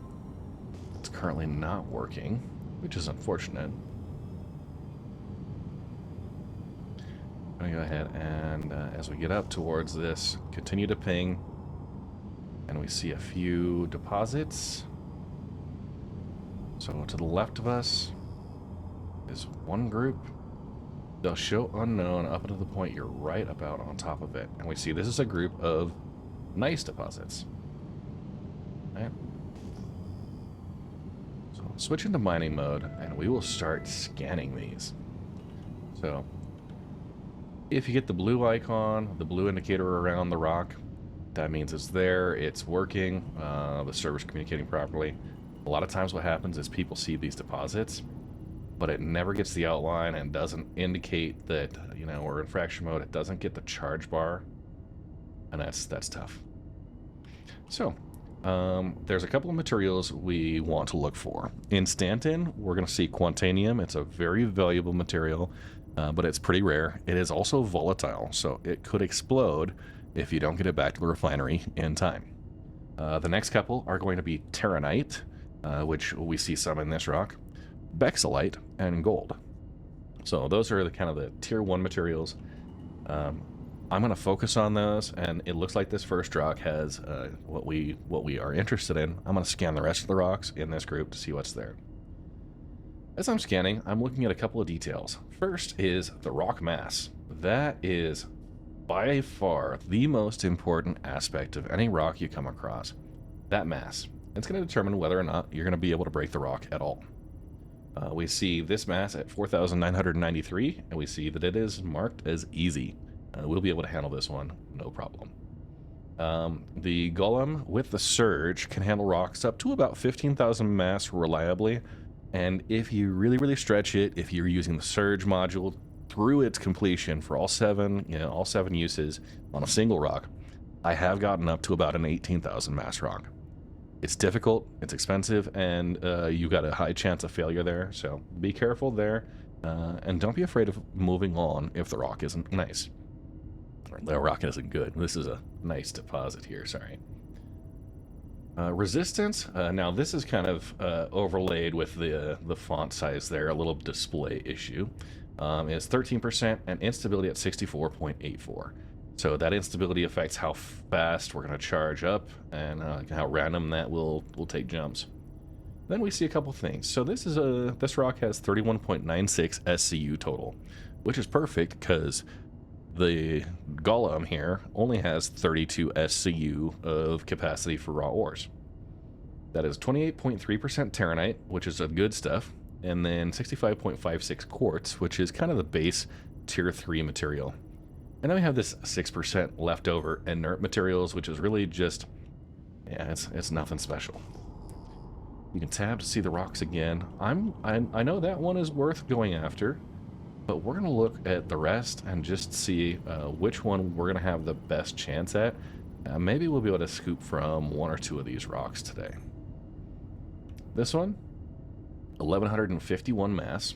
it's currently not working, which is unfortunate. I'm going to go ahead and as we get up towards this, continue to ping, and we see a few deposits. So to the left of us is one group. They'll show unknown up until the point you're right about on top of it. And we see this is a group of nice deposits. Okay. So switch into mining mode, and we will start scanning these. So if you get the blue icon, the blue indicator around the rock, that means it's there, it's working, the server's communicating properly. A lot of times what happens is people see these deposits, but it never gets the outline and doesn't indicate that, we're in fracture mode. It doesn't get the charge bar, and that's tough. So, there's a couple of materials we want to look for. In Stanton, we're going to see Quantanium. It's a very valuable material, but it's pretty rare. It is also volatile, so it could explode if you don't get it back to the refinery in time. The next couple are going to be Terranite, which we see some in this rock, Bexolite, and gold. So those are the kind of the tier 1 materials. I'm going to focus on those, and it looks like this first rock has what we are interested in. I'm going to scan the rest of the rocks in this group to see what's there. As I'm scanning, I'm looking at a couple of details. First is the rock mass. That is by far the most important aspect of any rock you come across. That mass. It's going to determine whether or not you're going to be able to break the rock at all. We see this mass at 4,993, and we see that it is marked as easy. we'll be able to handle this one, no problem. The Golem with the Surge can handle rocks up to about 15,000 mass reliably, and if you really stretch it, if you're using the Surge module through its completion for all seven uses on a single rock, I have gotten up to about an 18,000 mass rock. It's difficult, it's expensive, and you've got a high chance of failure there, so be careful there, and don't be afraid of moving on if the rock isn't nice. Or the rock isn't good. This is a nice deposit here, sorry. Resistance, now this is kind of overlaid with the font size there, a little display issue. Is 13% and instability at 64.84. So that instability affects how fast we're going to charge up and how random that will take jumps. Then we see a couple things. So this rock has 31.96 SCU total, which is perfect because the Golem here only has 32 SCU of capacity for raw ores. That is 28.3% Terranite, which is a good stuff, and then 65.56 quartz, which is kind of the base tier 3 material. And then we have this 6% leftover inert materials, which is really just, yeah, it's nothing special. You can tab to see the rocks again. I know that one is worth going after, but we're going to look at the rest and just see which one we're going to have the best chance at. Maybe we'll be able to scoop from one or two of these rocks today. This one, 1151 mass,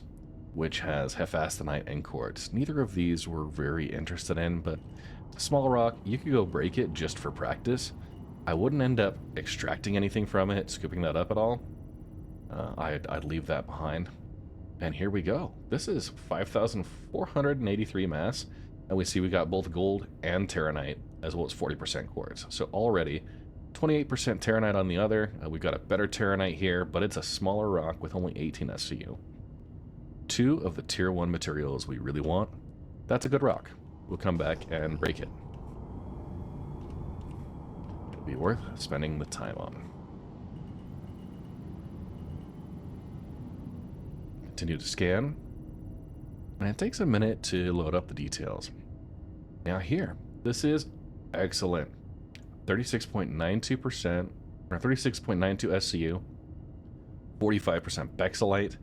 which has hephaestonite and quartz. Neither of these we're very interested in, but a small rock, you could go break it just for practice. I wouldn't end up extracting anything from it, scooping that up at all. I'd leave that behind. And here we go. This is 5,483 mass, and we see we got both gold and Terranite, as well as 40% quartz. So already, 28% Terranite on the other. We've got a better Terranite here, but it's a smaller rock with only 18 SCU. Two of the tier 1 materials we really want. That's a good rock. We'll come back and break it. It'll be worth spending the time on. Continue to scan. And it takes a minute to load up the details. Now here, this is excellent. 36.92%, or 36.92 SCU, 45% Bexelite,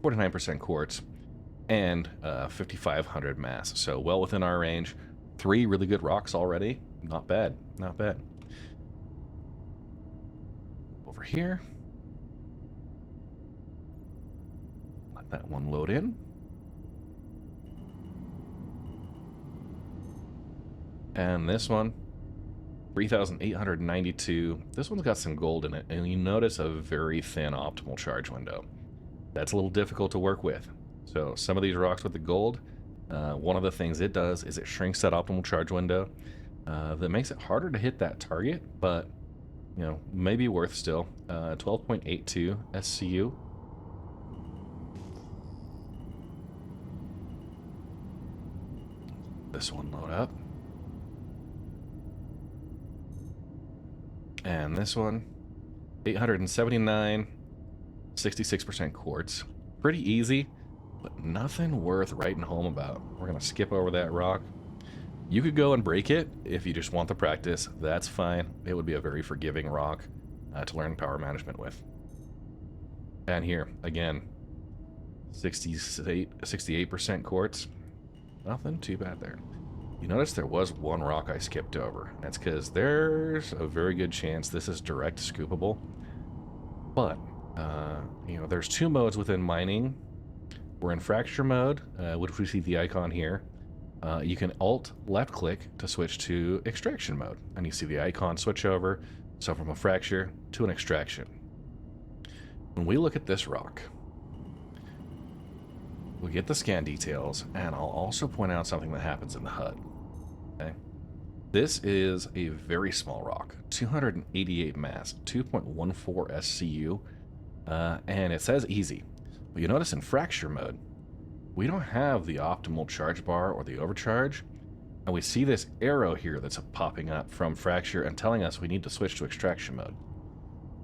49% quartz, and 5,500 mass. So well within our range. 3 really good rocks already. Not bad, not bad. Over here. Let that one load in. And this one, 3,892. This one's got some gold in it, and you notice a very thin optimal charge window. That's a little difficult to work with. So some of these rocks with the gold, one of the things it does is it shrinks that optimal charge window. That makes it harder to hit that target, but you know, maybe worth still. 12.82 SCU. This one load up. And this one, 879, 66% quartz. Pretty easy, but nothing worth writing home about. We're going to skip over that rock. You could go and break it if you just want the practice. That's fine. It would be a very forgiving rock to learn power management with. And here, again, 68% quartz. Nothing too bad there. You notice there was one rock I skipped over. That's because there's a very good chance this is direct scoopable. But, you know, there's 2 modes within mining. We're in fracture mode, which we see the icon here. You can Alt left click to switch to extraction mode, and you see the icon switch over. So from a fracture to an extraction. When we look at this rock, we get the scan details, and I'll also point out something that happens in the HUD. Okay. This is a very small rock, 288 mass, 2.14 SCU, and it says easy. But you notice in fracture mode, we don't have the optimal charge bar or the overcharge, and we see this arrow here that's popping up from fracture and telling us we need to switch to extraction mode.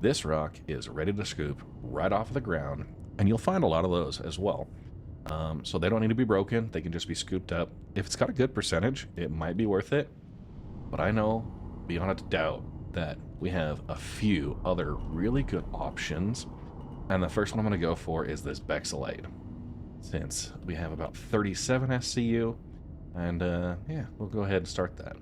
This rock is ready to scoop right off of the ground, and you'll find a lot of those as well. So they don't need to be broken. They can just be scooped up. If it's got a good percentage, it might be worth it. But I know beyond a doubt that we have a few other really good options. And the first one I'm going to go for is this Bexelite, since we have about 37 SCU. And yeah, we'll go ahead and start that.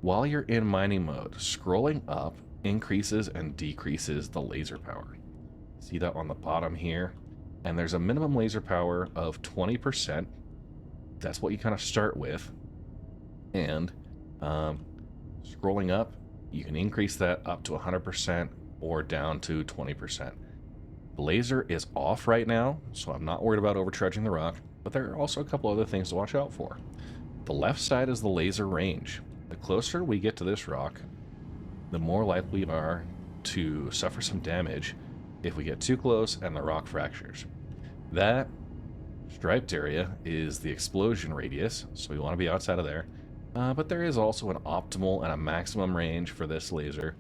While you're in mining mode, scrolling up increases and decreases the laser power. See that on the bottom here? And there's a minimum laser power of 20%. That's what you kind of start with. And scrolling up, you can increase that up to 100% or down to 20%. The laser is off right now, so I'm not worried about overcharging the rock, but there are also a couple other things to watch out for. The left side is the laser range. The closer we get to this rock, the more likely we are to suffer some damage if we get too close and the rock fractures. That striped area is the explosion radius, so we want to be outside of there. But there is also an optimal and a maximum range for this laser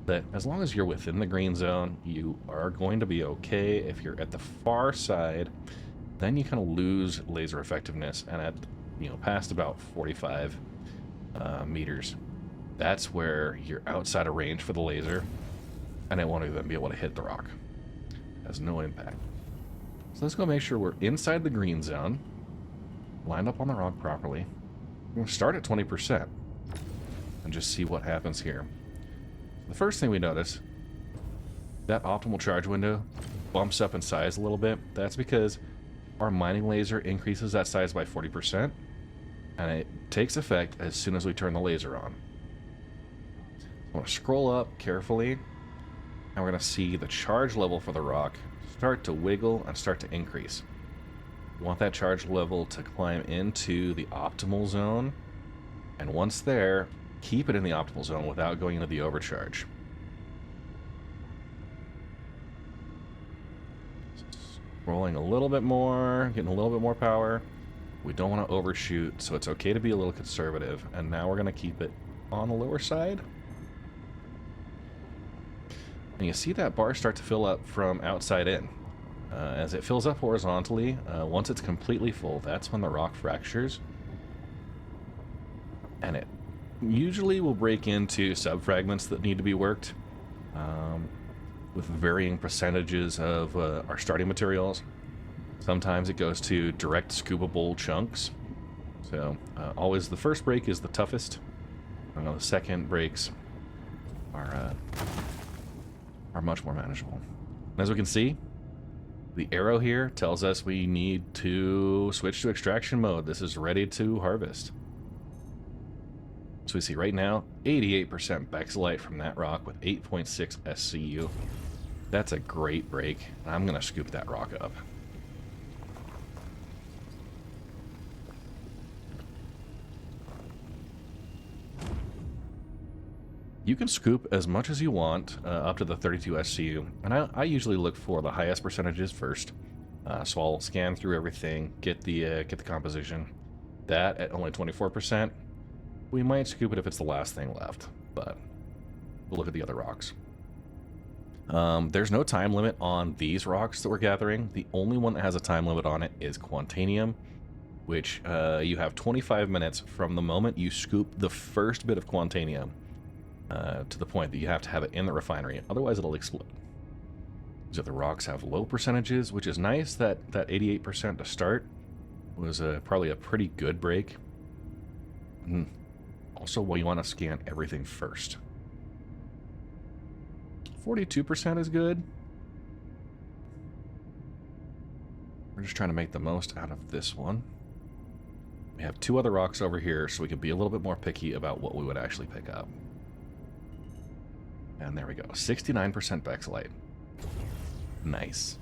that, as long as you're within the green zone, you are going to be okay. If you're at the far side, then you kind of lose laser effectiveness, and at, you know, past about 45 meters, that's where you're outside of range for the laser, and it won't even be able to hit the rock. It has no impact. So let's go make sure we're inside the green zone, lined up on the rock properly. We're going to start at 20% and just see what happens here. The first thing we notice, that optimal charge window bumps up in size a little bit. That's because our mining laser increases that size by 40%, and it takes effect as soon as we turn the laser on. So I'm going to scroll up carefully, and we're going to see the charge level for the rock start to wiggle and start to increase. We want that charge level to climb into the optimal zone, and once there, keep it in the optimal zone without going into the overcharge. Rolling a little bit more, getting a little bit more power. We don't want to overshoot, so it's okay to be a little conservative. And now we're going to keep it on the lower side. And you see that bar start to fill up from outside in. As it fills up horizontally, once it's completely full, that's when the rock fractures. And it usually will break into subfragments that need to be worked with varying percentages of our starting materials. Sometimes it goes to direct scoopable chunks. So always the first break is the toughest. The second breaks are much more manageable. And as we can see, the arrow here tells us we need to switch to extraction mode. This is ready to harvest. So we see right now, 88% Bexelite from that rock with 8.6 SCU. That's a great break, and I'm going to scoop that rock up. You can scoop as much as you want, up to the 32 SCU, and I usually look for the highest percentages first. So I'll scan through everything, get the composition. That at only 24%, we might scoop it if it's the last thing left, but we'll look at the other rocks. There's no time limit on these rocks that we're gathering. The only one that has a time limit on it is Quantanium, which you have 25 minutes from the moment you scoop the first bit of Quantanium to the point that you have to have it in the refinery, otherwise it'll explode. These other rocks have low percentages, which is nice. That 88% to start was probably a pretty good break. Also, well, you want to scan everything first. 42% is good. We're just trying to make the most out of this one. We have two other rocks over here, so we can be a little bit more picky about what we would actually pick up. And there we go, 69% Bexelite. Nice.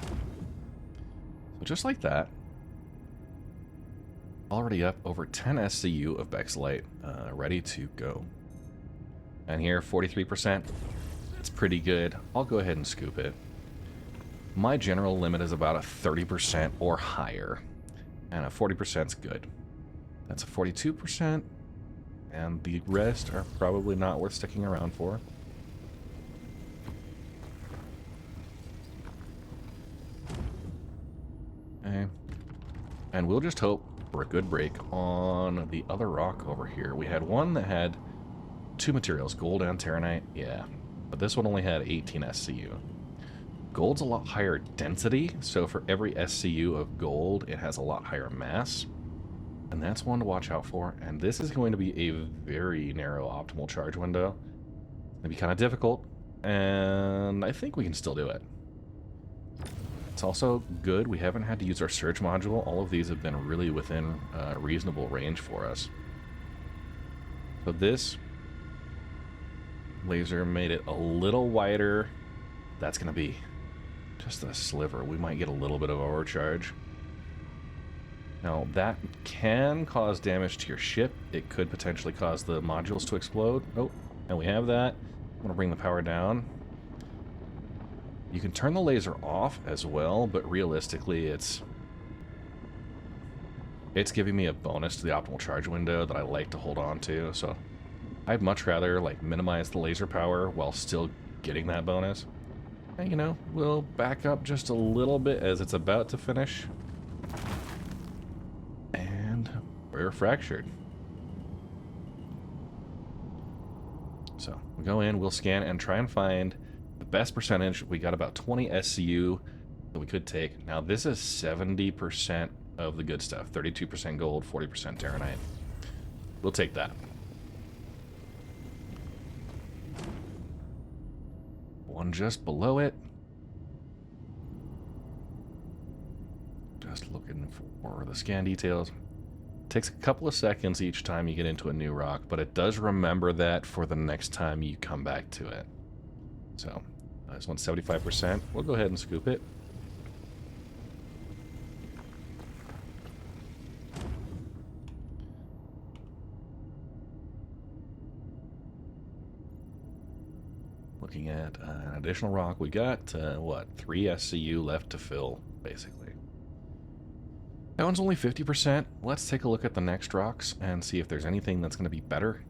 So just like that, already up over 10 SCU of Bexelite, ready to go. And here, 43%. It's pretty good. I'll go ahead and scoop it. My general limit is about a 30% or higher, and a 40% is good. That's a 42%, and the rest are probably not worth sticking around for. And we'll just hope for a good break on the other rock over here. We had one that had 2 materials, gold and terranite. Yeah, but this one only had 18 SCU. Gold's a lot higher density, so for every SCU of gold, it has a lot higher mass. And that's one to watch out for. And this is going to be a very narrow optimal charge window. It's going to be kind of difficult, and I think we can still do it. It's also good we haven't had to use our surge module. All of these have been really within reasonable range for us. So this laser made it a little wider. That's going to be just a sliver. We might get a little bit of overcharge. Now, that can cause damage to your ship. It could potentially cause the modules to explode. Oh, and we have that. I'm going to bring the power down. You can turn the laser off as well, but realistically, it's giving me a bonus to the optimal charge window that I like to hold on to. So I'd much rather like minimize the laser power while still getting that bonus. And, you know, we'll back up just a little bit as it's about to finish. And we're fractured. So we'll go in, we'll scan and try and find the best percentage. We got about 20 SCU that we could take. Now this is 70% of the good stuff. 32% gold, 40% terranite. We'll take that. One just below it. Just looking for the scan details. Takes a couple of seconds each time you get into a new rock, but it does remember that for the next time you come back to it. So, this one's 75%. We'll go ahead and scoop it. Looking at an additional rock, we got, what, 3 SCU left to fill, basically. That one's only 50%. Let's take a look at the next rocks and see if there's anything that's going to be better.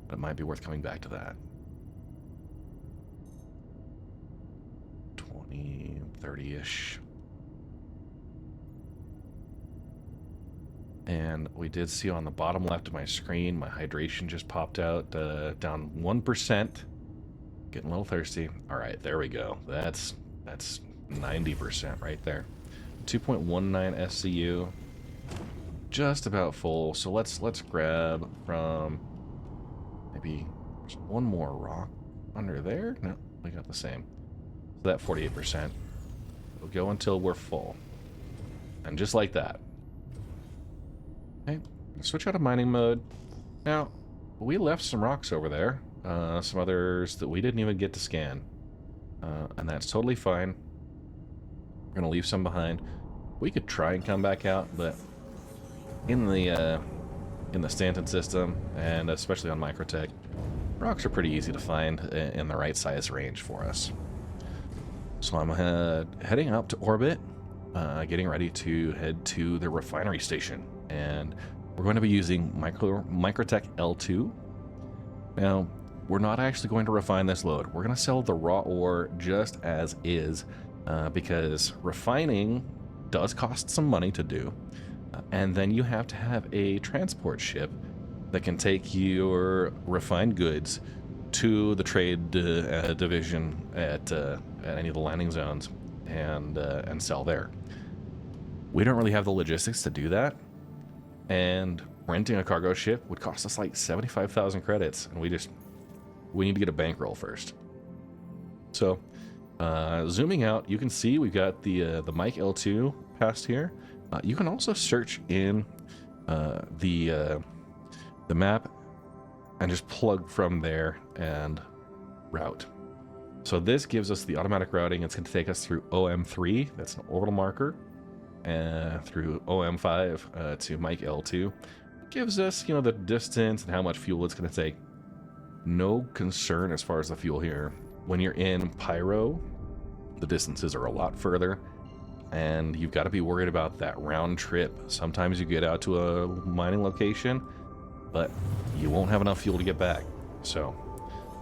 But it might be worth coming back to that. 20, 30-ish. And we did see on the bottom left of my screen, my hydration just popped out, down 1%. Getting a little thirsty. All right, there we go. That's 90% right there. 2.19 SCU, just about full. So let's grab from maybe one more rock under there. No, we got the same. So that 48%. We'll go until we're full, and just like that. Okay, switch out of mining mode. Now we left some rocks over there, some others that we didn't even get to scan, and that's totally fine. We're gonna leave some behind. We could try and come back out, but in the Stanton system, and especially on Microtech, rocks are pretty easy to find in the right size range for us. So I'm heading up to orbit, getting ready to head to the refinery station, and we're going to be using Microtech L2. Now, we're not actually going to refine this load. We're going to sell the raw ore just as is, because refining does cost some money to do, and then you have to have a transport ship that can take your refined goods to the trade division at any of the landing zones and sell there. We don't really have the logistics to do that, and renting a cargo ship would cost us like 75,000 credits, and we need to get a bankroll first. So zooming out, you can see we've got the Mic L2 past here. You can also search in the map and just plug from there and route. So this gives us the automatic routing. It's going to take us through OM3, that's an orbital marker, and through OM5 to Mic L2. It gives us, the distance and how much fuel it's going to take. No concern as far as the fuel here. When you're in Pyro, the distances are a lot further, and you've got to be worried about that round trip. Sometimes you get out to a mining location, but you won't have enough fuel to get back. So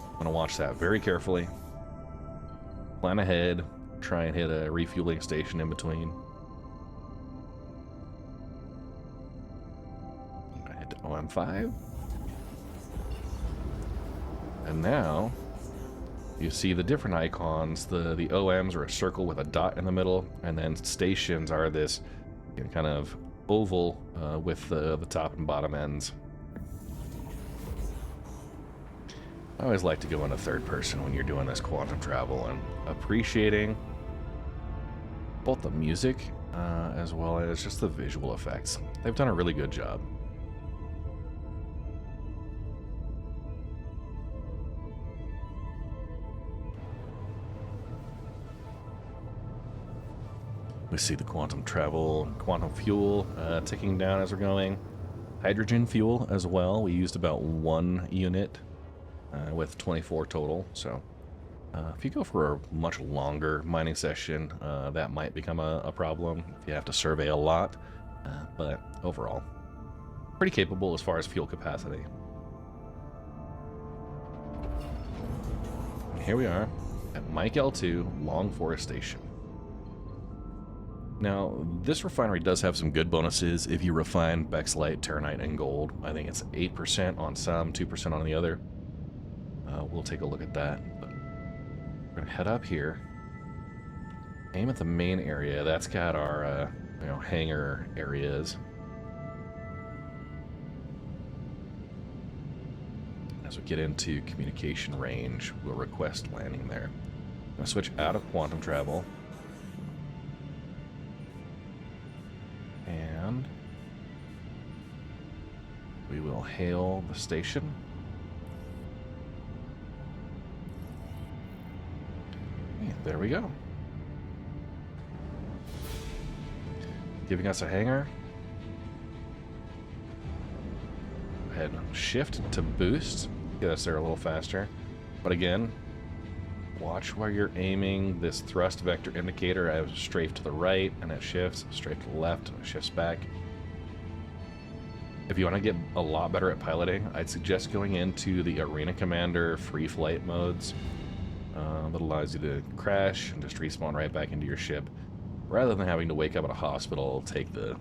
I'm going to watch that very carefully. Plan ahead, try and hit a refueling station in between. OM5. And now you see the different icons. The OMs are a circle with a dot in the middle, and then stations are this kind of oval with the top and bottom ends. I always like to go into third person when you're doing this quantum travel and appreciating both the music as well as just the visual effects. They've done a really good job. We see the quantum travel, quantum fuel ticking down as we're going. Hydrogen fuel as well. We used about 1 unit with 24 total. So if you go for a much longer mining session, that might become a problem if you have to survey a lot. But overall, pretty capable as far as fuel capacity. And here we are at Mike L2, Long Forest Station. Now, this refinery does have some good bonuses if you refine Bexlite, Ternite, and Gold. I think it's 8% on some, 2% on the other. We'll take a look at that. But we're going to head up here. Aim at the main area. That's got our hangar areas. As we get into communication range, we'll request landing there. I'm going to switch out of quantum travel. And we will hail the station. And there we go. Giving us a hangar. Go ahead and shift to boost. Get us there a little faster. But again, watch where you're aiming. This thrust vector indicator, I have strafe to the right and it shifts, strafe to the left and it shifts back. If you want to get a lot better at piloting, I'd suggest going into the Arena Commander free flight modes. That allows you to crash and just respawn right back into your ship, rather than having to wake up at a hospital, take the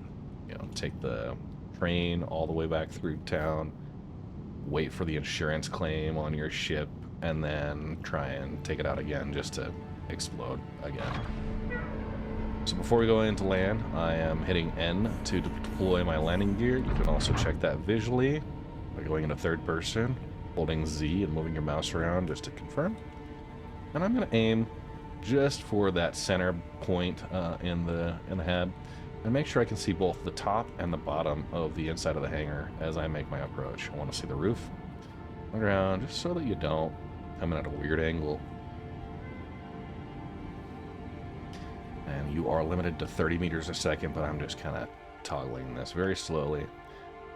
train all the way back through town, wait for the insurance claim on your ship, and then try and take it out again just to explode again. So before we go into land, I am hitting N to deploy my landing gear. You can also check that visually by going into third person, holding Z and moving your mouse around just to confirm. And I'm going to aim just for that center point in the head, and make sure I can see both the top and the bottom of the inside of the hangar as I make my approach. I want to see the roof, look around, just so that you don't come in at a weird angle. And you are limited to 30 meters a second, but I'm just kind of toggling this very slowly.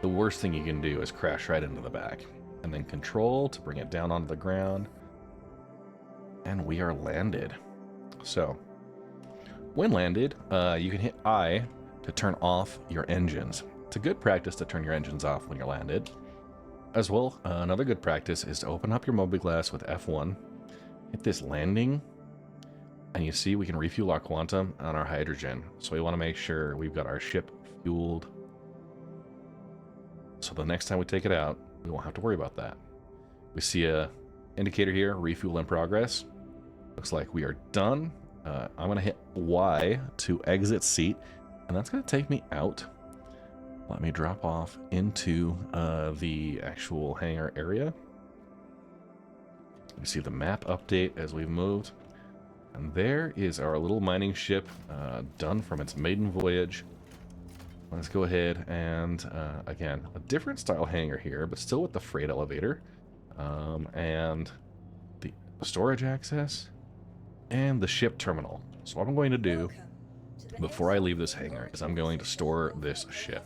The worst thing you can do is crash right into the back, and then control to bring it down onto the ground. And we are landed. So, when landed, you can hit I to turn off your engines. It's a good practice to turn your engines off when you're landed. As well, another good practice is to open up your Mobiglas with F1, hit this landing, and you see we can refuel our quantum on our hydrogen. So we want to make sure we've got our ship fueled, so the next time we take it out, we won't have to worry about that. We see a indicator here, refuel in progress. Looks like we are done. I'm going to hit Y to exit seat, and that's going to take me out. Let me drop off into the actual hangar area. You see the map update as we've moved. And there is our little mining ship done from its maiden voyage. Let's go ahead and, again, a different style hangar here, but still with the freight elevator. And the storage access and the ship terminal. So what I'm going to do before I leave this hangar is I'm going to store this ship.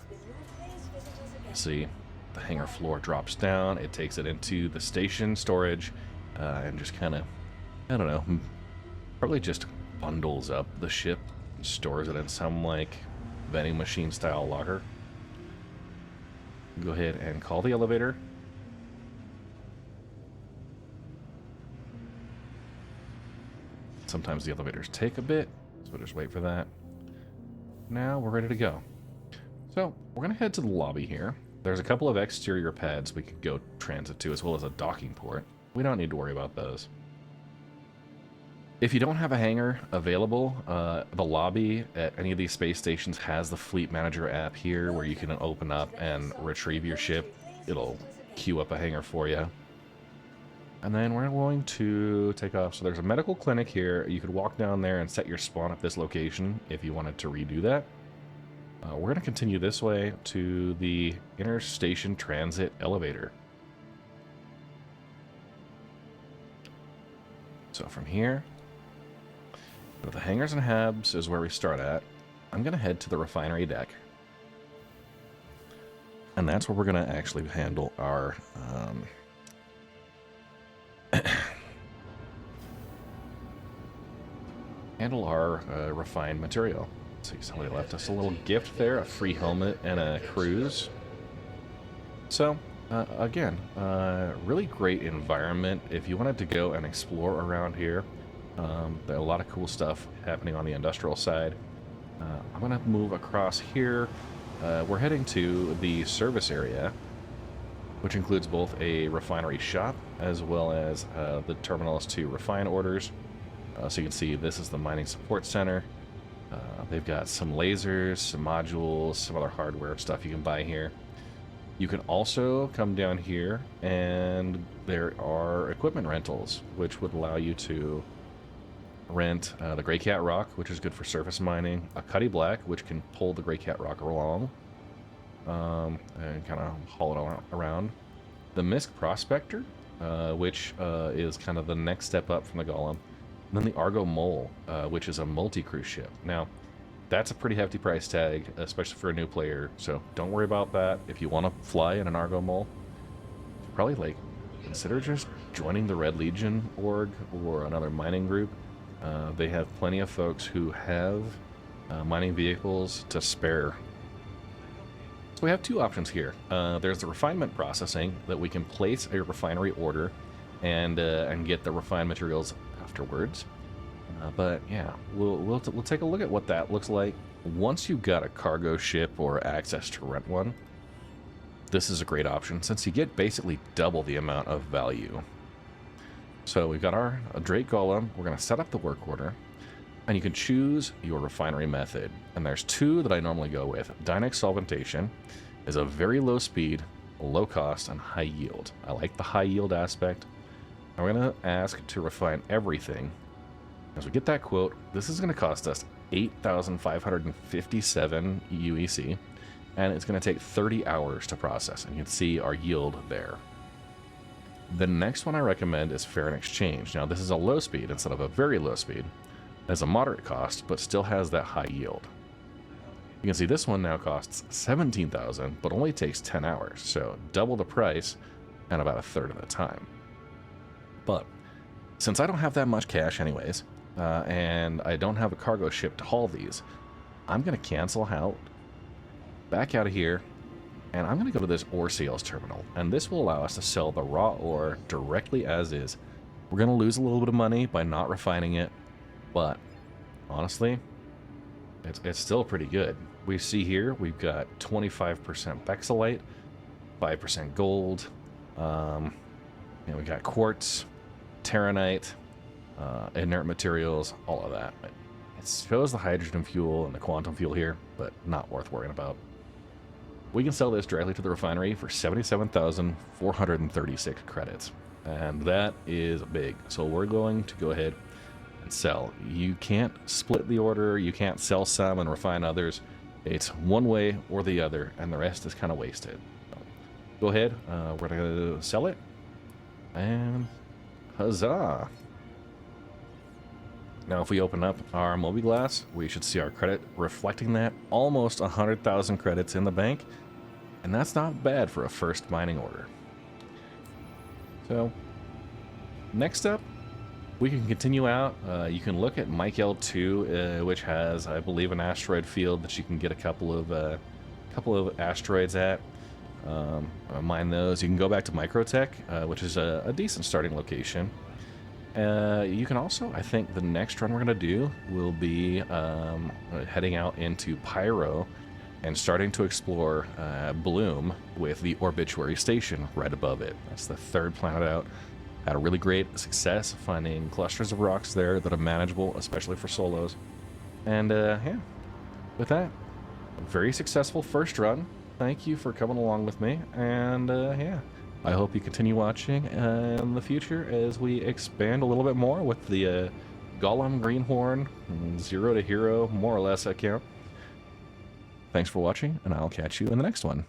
See, the hangar floor drops down, it takes it into the station storage, and just kind of, I don't know, probably just bundles up the ship and stores it in some like vending machine style locker. Go ahead and call the elevator. Sometimes the elevators take a bit, so we'll just wait for that. Now we're ready to go. So we're going to head to the lobby here. there's a couple of exterior pads we could go transit to, as well as a docking port. We don't need to worry about those. If you don't have a hangar available, the lobby at any of these space stations has the Fleet Manager app here, where you can open up and retrieve your ship. It'll queue up a hangar for you. And then we're going to take off. So there's a medical clinic here. You could walk down there and set your spawn at this location if you wanted to redo that. We're going to continue this way to the Interstation Transit Elevator. So from here, the hangars and habs is where we start at. I'm going to head to the refinery deck. And that's where we're going to actually handle our... refined material. See, somebody left us a little gift there, a free helmet and a cruise. So, again, really great environment. If you wanted to go and explore around here, there are a lot of cool stuff happening on the industrial side. I'm going to move across here. We're heading to the service area, which includes both a refinery shop as well as the terminals to refine orders. So you can see this is the mining support center. They've got some lasers, some modules, some other hardware stuff you can buy here. You can also come down here and there are equipment rentals, which would allow you to rent the Gray Cat Rock, which is good for surface mining, a Cuddy Black, which can pull the Gray Cat Rock along and kind of haul it around. The Misk Prospector, which is kind of the next step up from the Golem. And then the Argo Mole, which is a multi-cruise ship. Now, that's a pretty hefty price tag, especially for a new player, so don't worry about that. If you want to fly in an Argo Mole, probably like consider just joining the Red Legion org or another mining group. They have plenty of folks who have mining vehicles to spare. So we have two options here. There's the refinement processing, that we can place a refinery order and get the refined materials afterwards. But yeah, we'll take a look at what that looks like. Once you've got a cargo ship or access to rent one, this is a great option since you get basically double the amount of value. So we've got our Drake Golem. We're going to set up the work order, and you can choose your refinery method. And there's two that I normally go with. Dynex Solventation is a very low speed, low cost, and high yield. I like the high yield aspect. I'm going to ask to refine everything. As we get that quote, this is going to cost us 8,557 UEC, and it's going to take 30 hours to process. And you can see our yield there. The next one I recommend is Fair and Exchange. Now, this is a low speed instead of a very low speed. It's a moderate cost, but still has that high yield. You can see this one now costs 17,000, but only takes 10 hours, so double the price and about a third of the time. But since I don't have that much cash anyways, and I don't have a cargo ship to haul these, I'm going to cancel out, back out of here, and I'm going to go to this ore sales terminal. And this will allow us to sell the raw ore directly as is. We're going to lose a little bit of money by not refining it, but honestly, it's still pretty good. We see here we've got 25% Bexolite, 5% gold, and we got quartz, Terranite, inert materials, all of that. It shows the hydrogen fuel and the quantum fuel here, but not worth worrying about. We can sell this directly to the refinery for 77,436 credits, and that is big. So we're going to go ahead and sell. You can't split the order, you can't sell some and refine others. It's one way or the other, and the rest is kind of wasted. So go ahead, we're going to sell it, and huzzah! Now if we open up our Mobiglas, we should see our credit reflecting that. Almost 100,000 credits in the bank, and that's not bad for a first mining order. So next up, we can continue out. You can look at Mike L2, which has, I believe, an asteroid field that you can get a couple of asteroids at. Mine those. You can go back to Microtech, which is a decent starting location. You can also, I think, the next run we're going to do will be heading out into Pyro, and starting to explore Bloom with the Orbituary Station right above it. That's the third planet out. Had a really great success finding clusters of rocks there that are manageable, especially for solos. And yeah, with that, a very successful first run. Thank you for coming along with me, and yeah, I hope you continue watching in the future as we expand a little bit more with the Golem Greenhorn Zero to Hero, more or less, account. Thanks for watching, and I'll catch you in the next one.